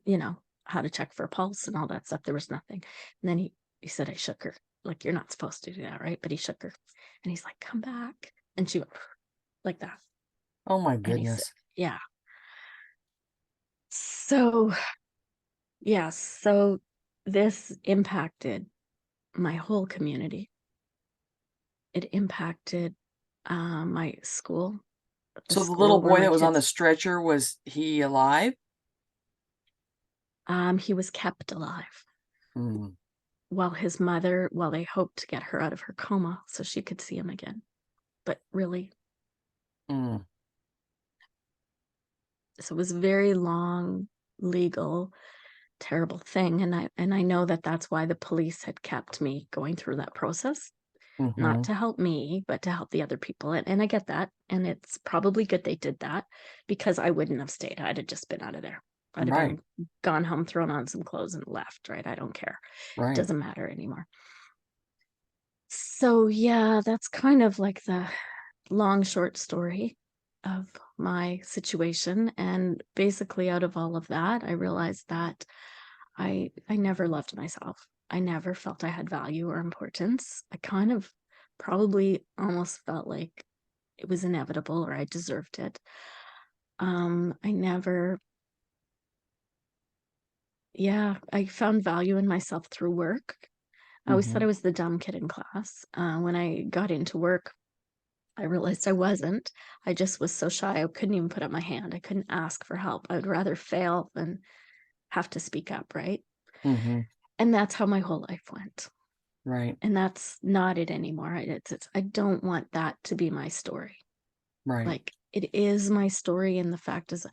how to check for a pulse and all that stuff. There was nothing. And then he said, I shook her. Like, you're not supposed to do that, right? But he shook her and he's like, come back. And she went like that. oh my And he said, goodness. yeah. So, yeah. So this impacted my whole community. It impacted my school, the So the little school where boy my that was on the kids, stretcher, was he alive? he was kept alive. Mm, While they hoped to get her out of her coma so she could see him again. But really, mm, so it was a very long, legal, terrible thing. And I know that that's why the police had kept me going through that process, not mm-hmm. to help me, but to help the other people. And I get that. And it's probably good they did that because I wouldn't have stayed. I'd have just been out of there. I'd have Right, been gone home, thrown on some clothes and left, right? I don't care. right. Doesn't matter anymore. So yeah, that's kind of like the long, short story of my situation. And basically, out of all of that, I realized that I never loved myself. I never felt I had value or importance. I kind of probably almost felt like it was inevitable or I deserved it. I never, yeah, I found value in myself through work. I always thought Mm-hmm. I was the dumb kid in class. When I got into work, I realized I wasn't. I just was so shy. I couldn't even put up my hand. I couldn't ask for help. I would rather fail than have to speak up, right? Mm-hmm. And that's how my whole life went. Right, And that's not it anymore. It's I don't want that to be my story. right. Like it is my story, and the fact is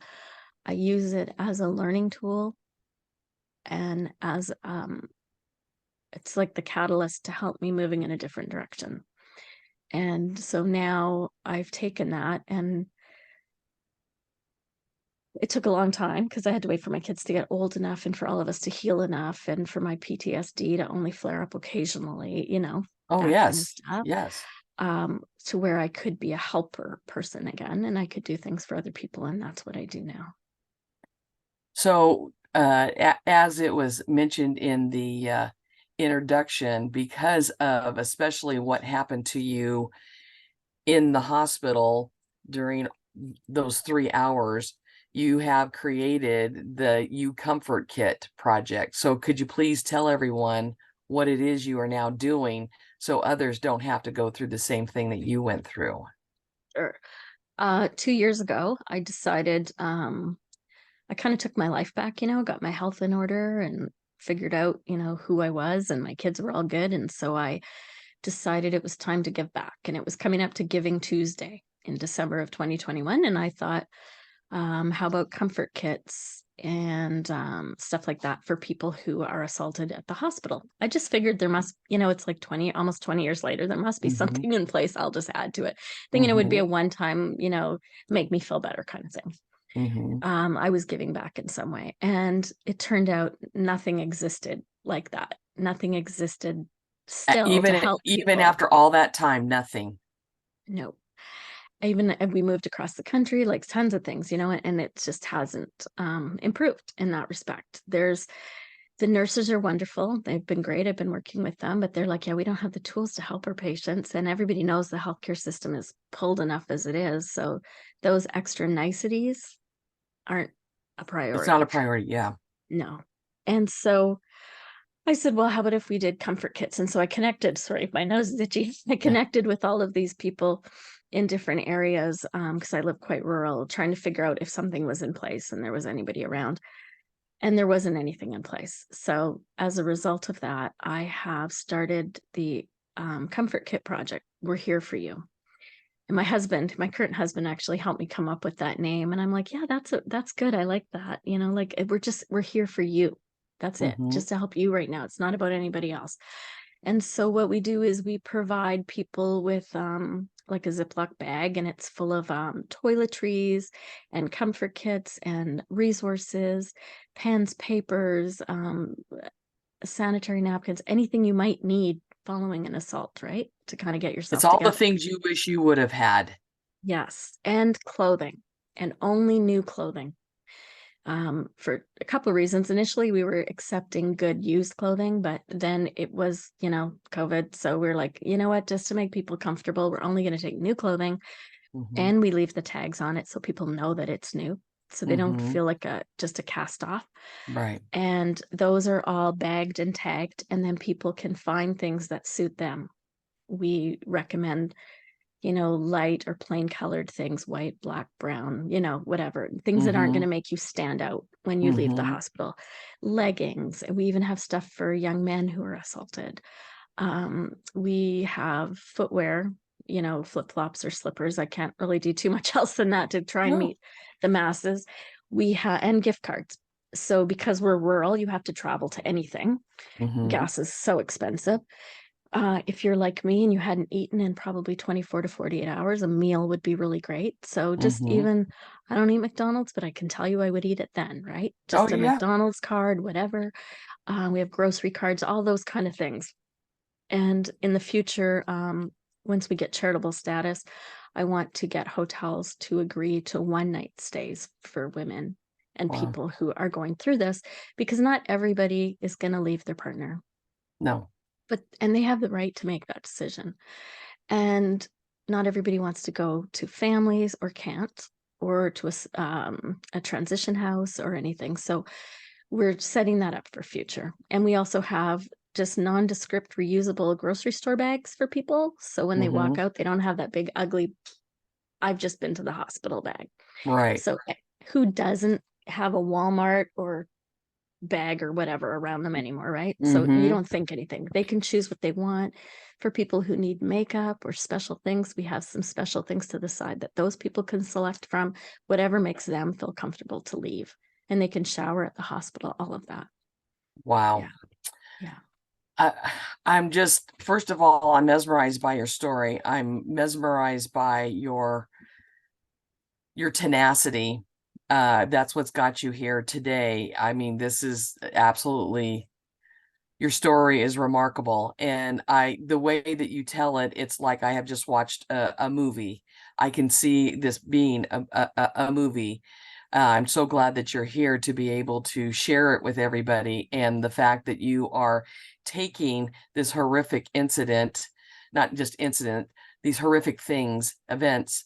I use it as a learning tool and as it's like the catalyst to help me moving in a different direction. And so now I've taken that, and it took a long time because I had to wait for my kids to get old enough and for all of us to heal enough and for my PTSD to only flare up occasionally, Oh, that kind of yes, stuff, yes. to where I could be a helper person again and I could do things for other people. And that's what I do now. So, as it was mentioned in the introduction, because of especially what happened to you in the hospital during those 3 hours, you have created the You Comfort Kit project. So, could you please tell everyone what it is you are now doing so others don't have to go through the same thing that you went through? Sure. 2 years ago, I decided I kind of took my life back, got my health in order and figured out, who I was, and my kids were all good. And so I decided it was time to give back. And it was coming up to Giving Tuesday in December of 2021. And I thought, how about comfort kits and stuff like that for people who are assaulted at the hospital? I just figured there must, it's like almost 20 years later, there must be Mm-hmm. something in place. I'll just add to it. Thinking it would be Mm-hmm. a one time, make me feel better kind of thing. Mm-hmm. I was giving back in some way. And it turned out nothing existed like that. Nothing existed still to help Even people. after all that time, nothing. No. Even we moved across the country, like tons of things, and it just hasn't improved in that respect. The nurses are wonderful. They've been great. I've been working with them, but they're like, yeah, we don't have the tools to help our patients. And everybody knows the healthcare system is pulled enough as it is. So those extra niceties aren't a It's not a priority. priority. Yeah. No. And so I said, well, how about if we did comfort kits? And so I connected, sorry, my nose is itchy. I Yeah. connected with all of these people in different areas because I live quite rural, trying to figure out if something was in place and there was anybody around. And there wasn't anything in place. So as a result of that, I have started the Comfort Kit project. We're here for you. And my current husband actually helped me come up with that name. And I'm like, yeah, that's good. I like that. Like we're here for you. That's it. Mm-hmm. Just to help you right now. It's not about anybody else. And so what we do is we provide people with like a Ziploc bag, and it's full of toiletries and comfort kits and resources, pens, papers, sanitary napkins, anything you might need following an assault, right? To kind of get It's yourself all the together. things you wish you would have had. Yes. And clothing, and only new clothing. For a couple of reasons. Initially, we were accepting good used clothing, but then it was, COVID. So we're like, you know what, just to make people comfortable, we're only going to take new clothing, Mm-hmm. and we leave the tags on it so people know that it's new. So they don't Mm-hmm. feel like just a cast off. Right. And those are all bagged and tagged, and then people can find things that suit them. We recommend light or plain colored things, white, black, brown, whatever, things that aren't going Mm-hmm. to make you stand out when you leave the Mm-hmm. hospital. Leggings. We even have stuff for young men who are assaulted. We have footwear, flip-flops or slippers. I can't really do too much else than that to try and No. meet the masses. We have, and gift cards. So because we're rural, you have to travel to anything. Mm-hmm. Gas is so expensive. If you're like me and you hadn't eaten in probably 24 to 48 hours, a meal would be really great. So just Mm-hmm. even, I don't eat McDonald's, but I can tell you I would eat it then, right? Oh Just a yeah. McDonald's card, whatever. We have grocery cards, all those kind of things. And in the future, once we get charitable status, I want to get hotels to agree to one night stays for women and Wow. people who are going through this, because not everybody is going to leave their partner, No. and they have the right to make that decision. And not everybody wants to go to families or can't, or to a transition house or anything. So we're setting that up for future. And we also have just nondescript reusable grocery store bags for people. So when they Mm-hmm. walk out, they don't have that big, ugly, I've just been to the hospital bag. Right. So who doesn't have a Walmart or bag or whatever around them anymore, right? So you Mm-hmm. don't think anything. They can choose what they want. For people who need makeup or special things, we have some special things to the side that those people can select from, whatever makes them feel comfortable to leave. And they can shower at the hospital, all of that. Wow. Yeah. Yeah. I, I'm just, first of all, I'm mesmerized by your story. I'm mesmerized by your tenacity. That's what's got you here today. I mean, this is absolutely, your story is remarkable. And the way that you tell it, it's like I have just watched a movie. I can see this being a movie. I'm so glad that you're here to be able to share it with everybody. And the fact that you are taking this horrific incident, not just incident, these horrific things, events,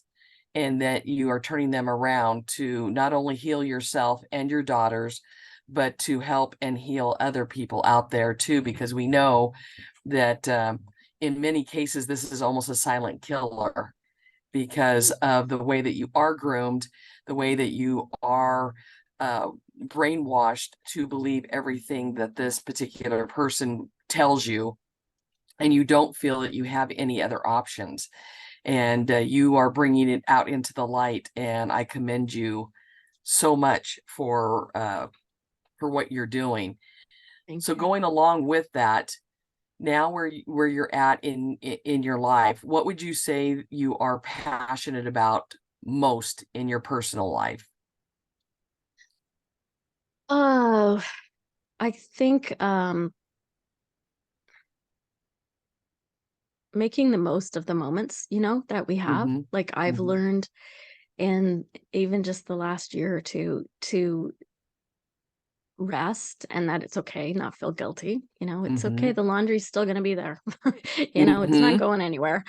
and that you are turning them around to not only heal yourself and your daughters, but to help and heal other people out there too, because we know that in many cases, this is almost a silent killer because of the way that you are groomed, the way that you are uh, brainwashed to believe everything that this particular person tells you, and you don't feel that you have any other options. And you are bringing it out into the light, and I commend you so much for what you're doing. Thank So you. going along with that, now where you're at in your life, what would you say you are passionate about most in your personal life? Oh, I think making the most of the moments, that we have. Mm-hmm. Like I've Mm-hmm. learned in even just the last year or two to rest, and that it's okay not feel guilty. It's okay, Mm-hmm. the laundry's still going to be there. It's not Mm-hmm. going anywhere.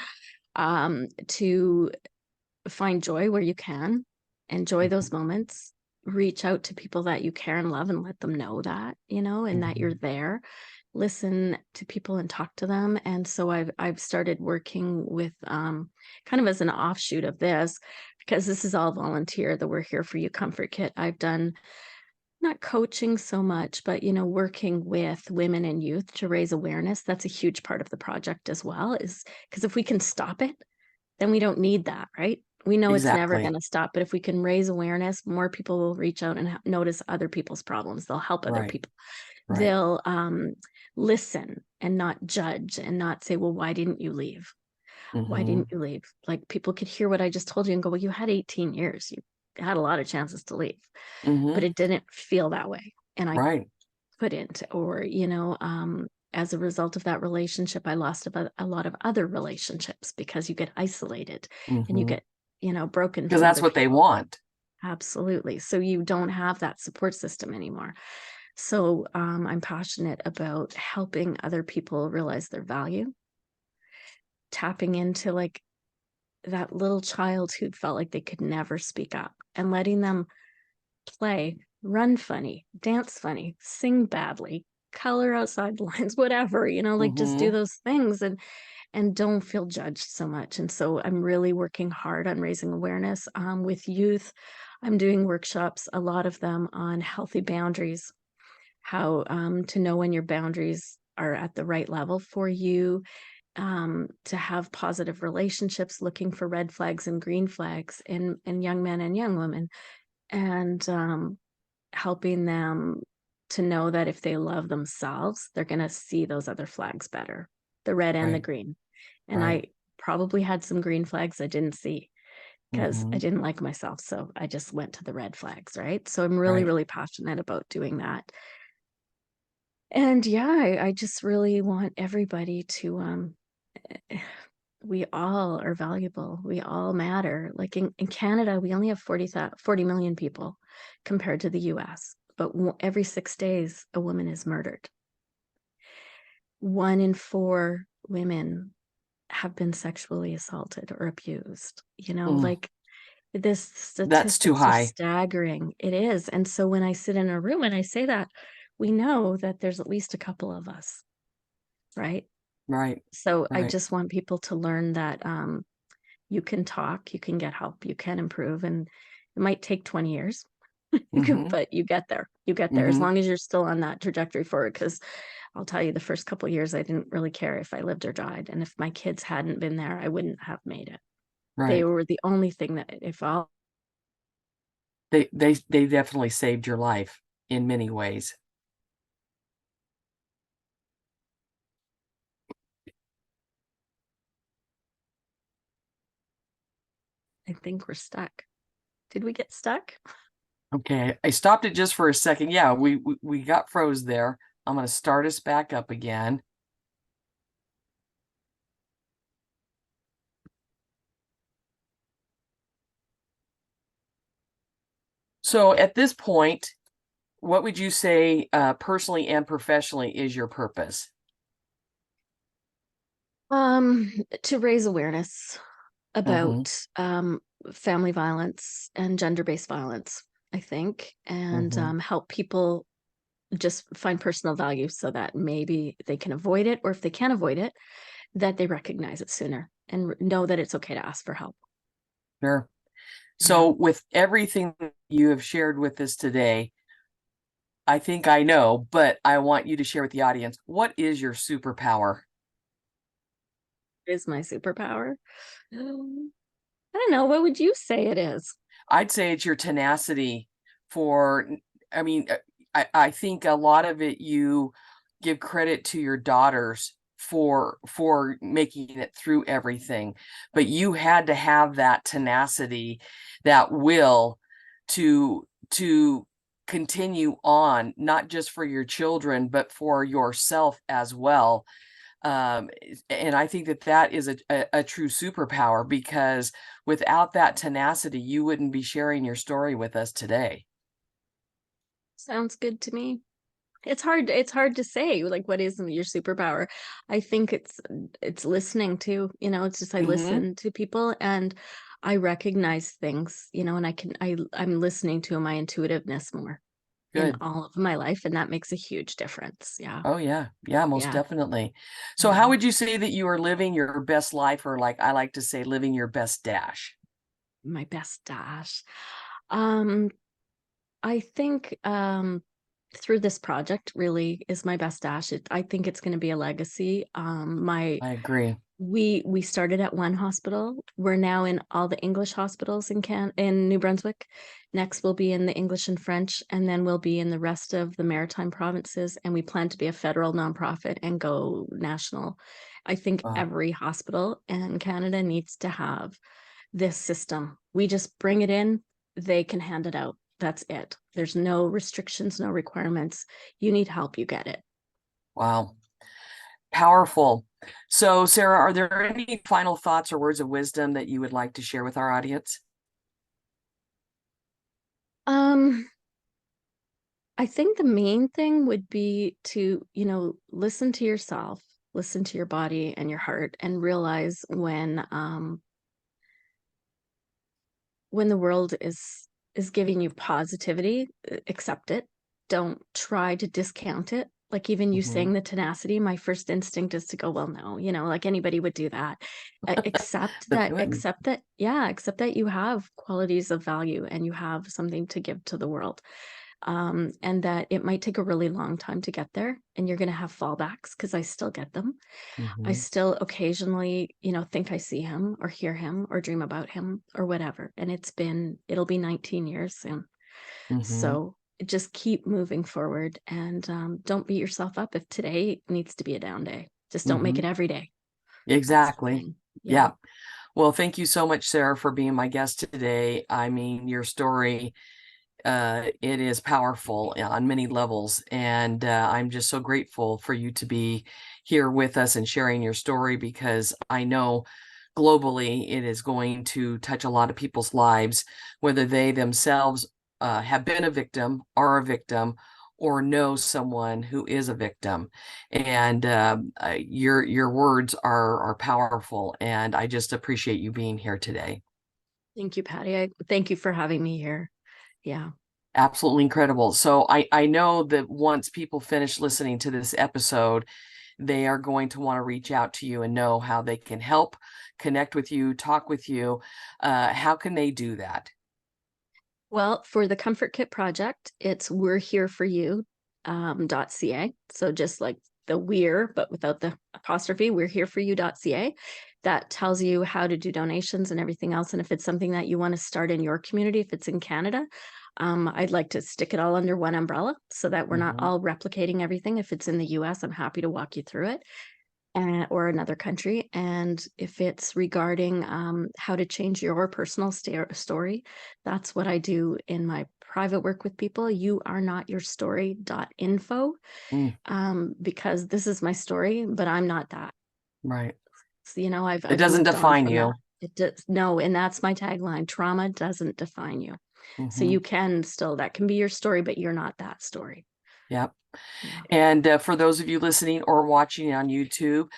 To find joy where you can, enjoy those moments, reach out to people that you care and love and let them know that, and that you're Mm-hmm. there. Listen to people and talk to them. And so I've started working with kind of as an offshoot of this, because this is all volunteer, the We're Here For You comfort kit. I've done not coaching so much, but working with women and youth to raise awareness. That's a huge part of the project as well, is because if we can stop it, then we don't need that, right? We know it's never going Exactly. to stop, but if we can raise awareness, more people will reach out and notice other people's problems. They'll help other Right. people. Right. They'll listen and not judge and not say, well, why didn't you leave? Why Mm-hmm. didn't you leave? Like people could hear what I just told you and go, well, you had 18 years. You had a lot of chances to leave, but Mm-hmm. it didn't feel that way. And I Right. put into, or, as a result of that relationship, I lost a lot of other relationships because you get isolated and you Mm-hmm. get, broken Because from that's other what they people. want. Absolutely. So you don't have that support system anymore. So I'm passionate about helping other people realize their value, tapping into like that little child who felt like they could never speak up and letting them play, run funny, dance funny, sing badly, color outside the lines, whatever, like just do Mm-hmm. those things and don't feel judged so much. And so I'm really working hard on raising awareness with youth. I'm doing workshops, a lot of them on healthy boundaries, how to know when your boundaries are at the right level for you, to have positive relationships, looking for red flags and green flags in young men and young women, and helping them to know that if they love themselves, they're going to see those other flags better, the red and the Right. green. And Right. I probably had some green flags I didn't see because I Mm-hmm. didn't like myself. So I just went to the red flags, right? So I'm really, Right. really passionate about doing that. And yeah, I just really want everybody to we all are valuable. We all matter. Like in Canada, we only have 40 million people compared to the US, but every 6 days, a woman is murdered. 1 in 4 women have been sexually assaulted or abused. Mm. Like this That's too statistics are high. staggering. It is. And so when I sit in a room and I say that, we know that there's at least a couple of us, right? Right. So I Right. just want people to learn that you can talk, you can get help, you can improve, and it might take 20 years, Mm-hmm. but you get there. You get there as Mm-hmm. long as you're still on that trajectory forward. Because I'll tell you, the first couple of years, I didn't really care if I lived or died, and if my kids hadn't been there, I wouldn't have made it. They Right. were the only thing that, if all, They definitely saved your life in many ways. I think we're stuck. Did we get stuck? Okay, I stopped it just for a second. Yeah, we got froze there. I'm going to start us back up again. So at this point, what would you say, personally and professionally, is your purpose? Um, to raise awareness Mm-hmm. about family violence and gender-based violence, I think, and Mm-hmm. help people just find personal value so that maybe they can avoid it, or if they can't avoid it, that they recognize it sooner and know that it's okay to ask for help. Sure. Yeah. So with everything you have shared with us today, I think I know, but I want you to share with the audience, what is your superpower? Is my superpower? I don't know. What would you say it is? I'd say it's your tenacity for, I mean, I think a lot of it you give credit to your daughters for making it through everything, but you had to have that tenacity, that will to continue on, not just for your children, but for yourself as well. um, and I think that that is a true superpower, because without that tenacity, you wouldn't be sharing your story with us today. Sounds good to me. It's hard to say like what is your superpower. I think it's listening to, it's just I Mm-hmm. listen to people and I recognize things, and I'm listening to my intuitiveness more in Good. all of my life, and that makes a huge difference. Yeah. Oh yeah, yeah, most Yeah. definitely. So how Yeah. would you say that you are living your best life, or like I like to say, living your best dash? My best dash. Um I think through this project really is my best dash. I think it's going to be a legacy. My I agree. we started at one hospital. We're now in all the English hospitals in New Brunswick. Next we'll be in the English and French, and then we'll be in the rest of the maritime provinces. And we plan to be a federal nonprofit and go national. I think Wow. every hospital in Canada needs to have this system. We just bring it in, they can hand it out. That's it. There's no restrictions, no requirements. You need help, you get it. Wow. Powerful. So, Sarah, are there any final thoughts or words of wisdom that you would like to share with our audience? Um, I think the main thing would be to, listen to yourself, listen to your body and your heart, and realize when the world is giving you positivity, accept it. Don't try to discount it. Like even you Mm-hmm. saying the tenacity, my first instinct is to go, well, no, like anybody would do that. But they wouldn't. Accept that you have qualities of value and you have something to give to the world. And that it might take a really long time to get there, and you're going to have fallbacks because I still get them. I Mm-hmm. still occasionally, think I see him or hear him or dream about him or whatever. And it'll be 19 years soon. Mm-hmm. So just keep moving forward, and don't beat yourself up if today needs to be a down day. Just don't make Mm-hmm. it every day. That's the Exactly. thing. Yeah. Yeah. Well, thank you so much, Sarah, for being my guest today. I mean, your story, it is powerful on many levels, and I'm just so grateful for you to be here with us and sharing your story, because I know globally it is going to touch a lot of people's lives, whether they themselves have been a victim, are a victim, or know someone who is a victim. And your words are powerful, and I just appreciate you being here today. Thank you, Patty. Thank you for having me here. Yeah. Absolutely incredible. So I know that once people finish listening to this episode, they are going to want to reach out to you and know how they can help, connect with you, talk with you. How can they do that? Well, for the Comfort Kit project, it's .ca. So just like the we're, but without the apostrophe, werehereforyou.ca. That tells you how to do donations and everything else. And if it's something that you want to start in your community, if it's in Canada, I'd like to stick it all under one umbrella so that we're not Mm-hmm. all replicating everything. If it's in the US, I'm happy to walk you through it, or another country. And if it's regarding how to change your personal story, that's what I do in my private work with people. youarenotyourstory.info, Mm, because this is my story, but I'm not that. right. So, It I've doesn't moved on define from that. you. It does no, and that's my tagline: trauma doesn't define you. So Mm-hmm. you can still, that can be your story, but you're not that story. Yep. Yeah. And for those of you listening or watching on YouTube,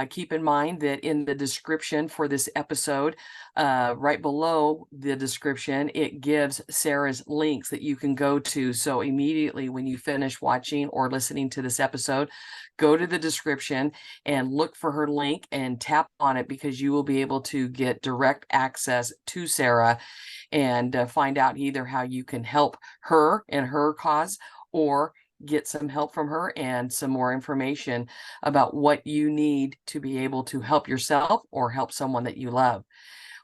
keep in mind that in the description for this episode, right below the description, it gives Sarah's links that you can go to. So immediately when you finish watching or listening to this episode, go to the description and look for her link and tap on it, because you will be able to get direct access to Sarah and find out either how you can help her in her cause, or get some help from her and some more information about what you need to be able to help yourself or help someone that you love.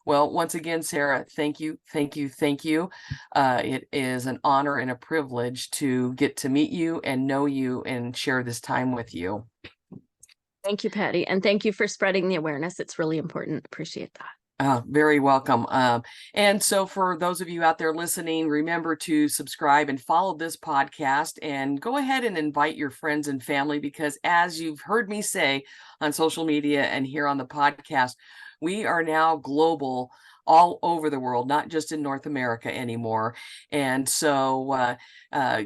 Well, once again, Sarah, thank you, thank you, thank you. It is an honor and a privilege to get to meet you and know you and share this time with you. Thank you, Patty. And thank you for spreading the awareness. It's really important. Appreciate that. Very welcome. And so for those of you out there listening, remember to subscribe and follow this podcast, and go ahead and invite your friends and family, because as you've heard me say on social media and here on the podcast, we are now global, all over the world, not just in North America anymore. And so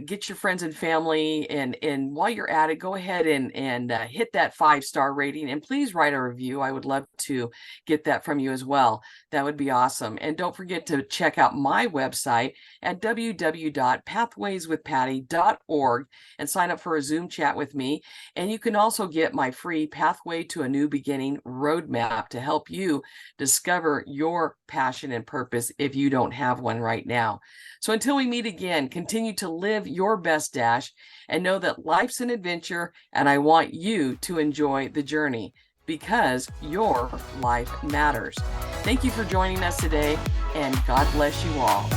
get your friends and family, and while you're at it, go ahead and hit that 5-star rating, and please write a review. I would love to get that from you as well. That would be awesome. And don't forget to check out my website at www.pathwayswithpatty.org and sign up for a Zoom chat with me. And you can also get my free Pathway to a New Beginning roadmap to help you discover your passion and purpose if you don't have one right now. So until we meet again, continue to live your best dash, and know that life's an adventure, and I want you to enjoy the journey, because your life matters. Thank you for joining us today, and God bless you all.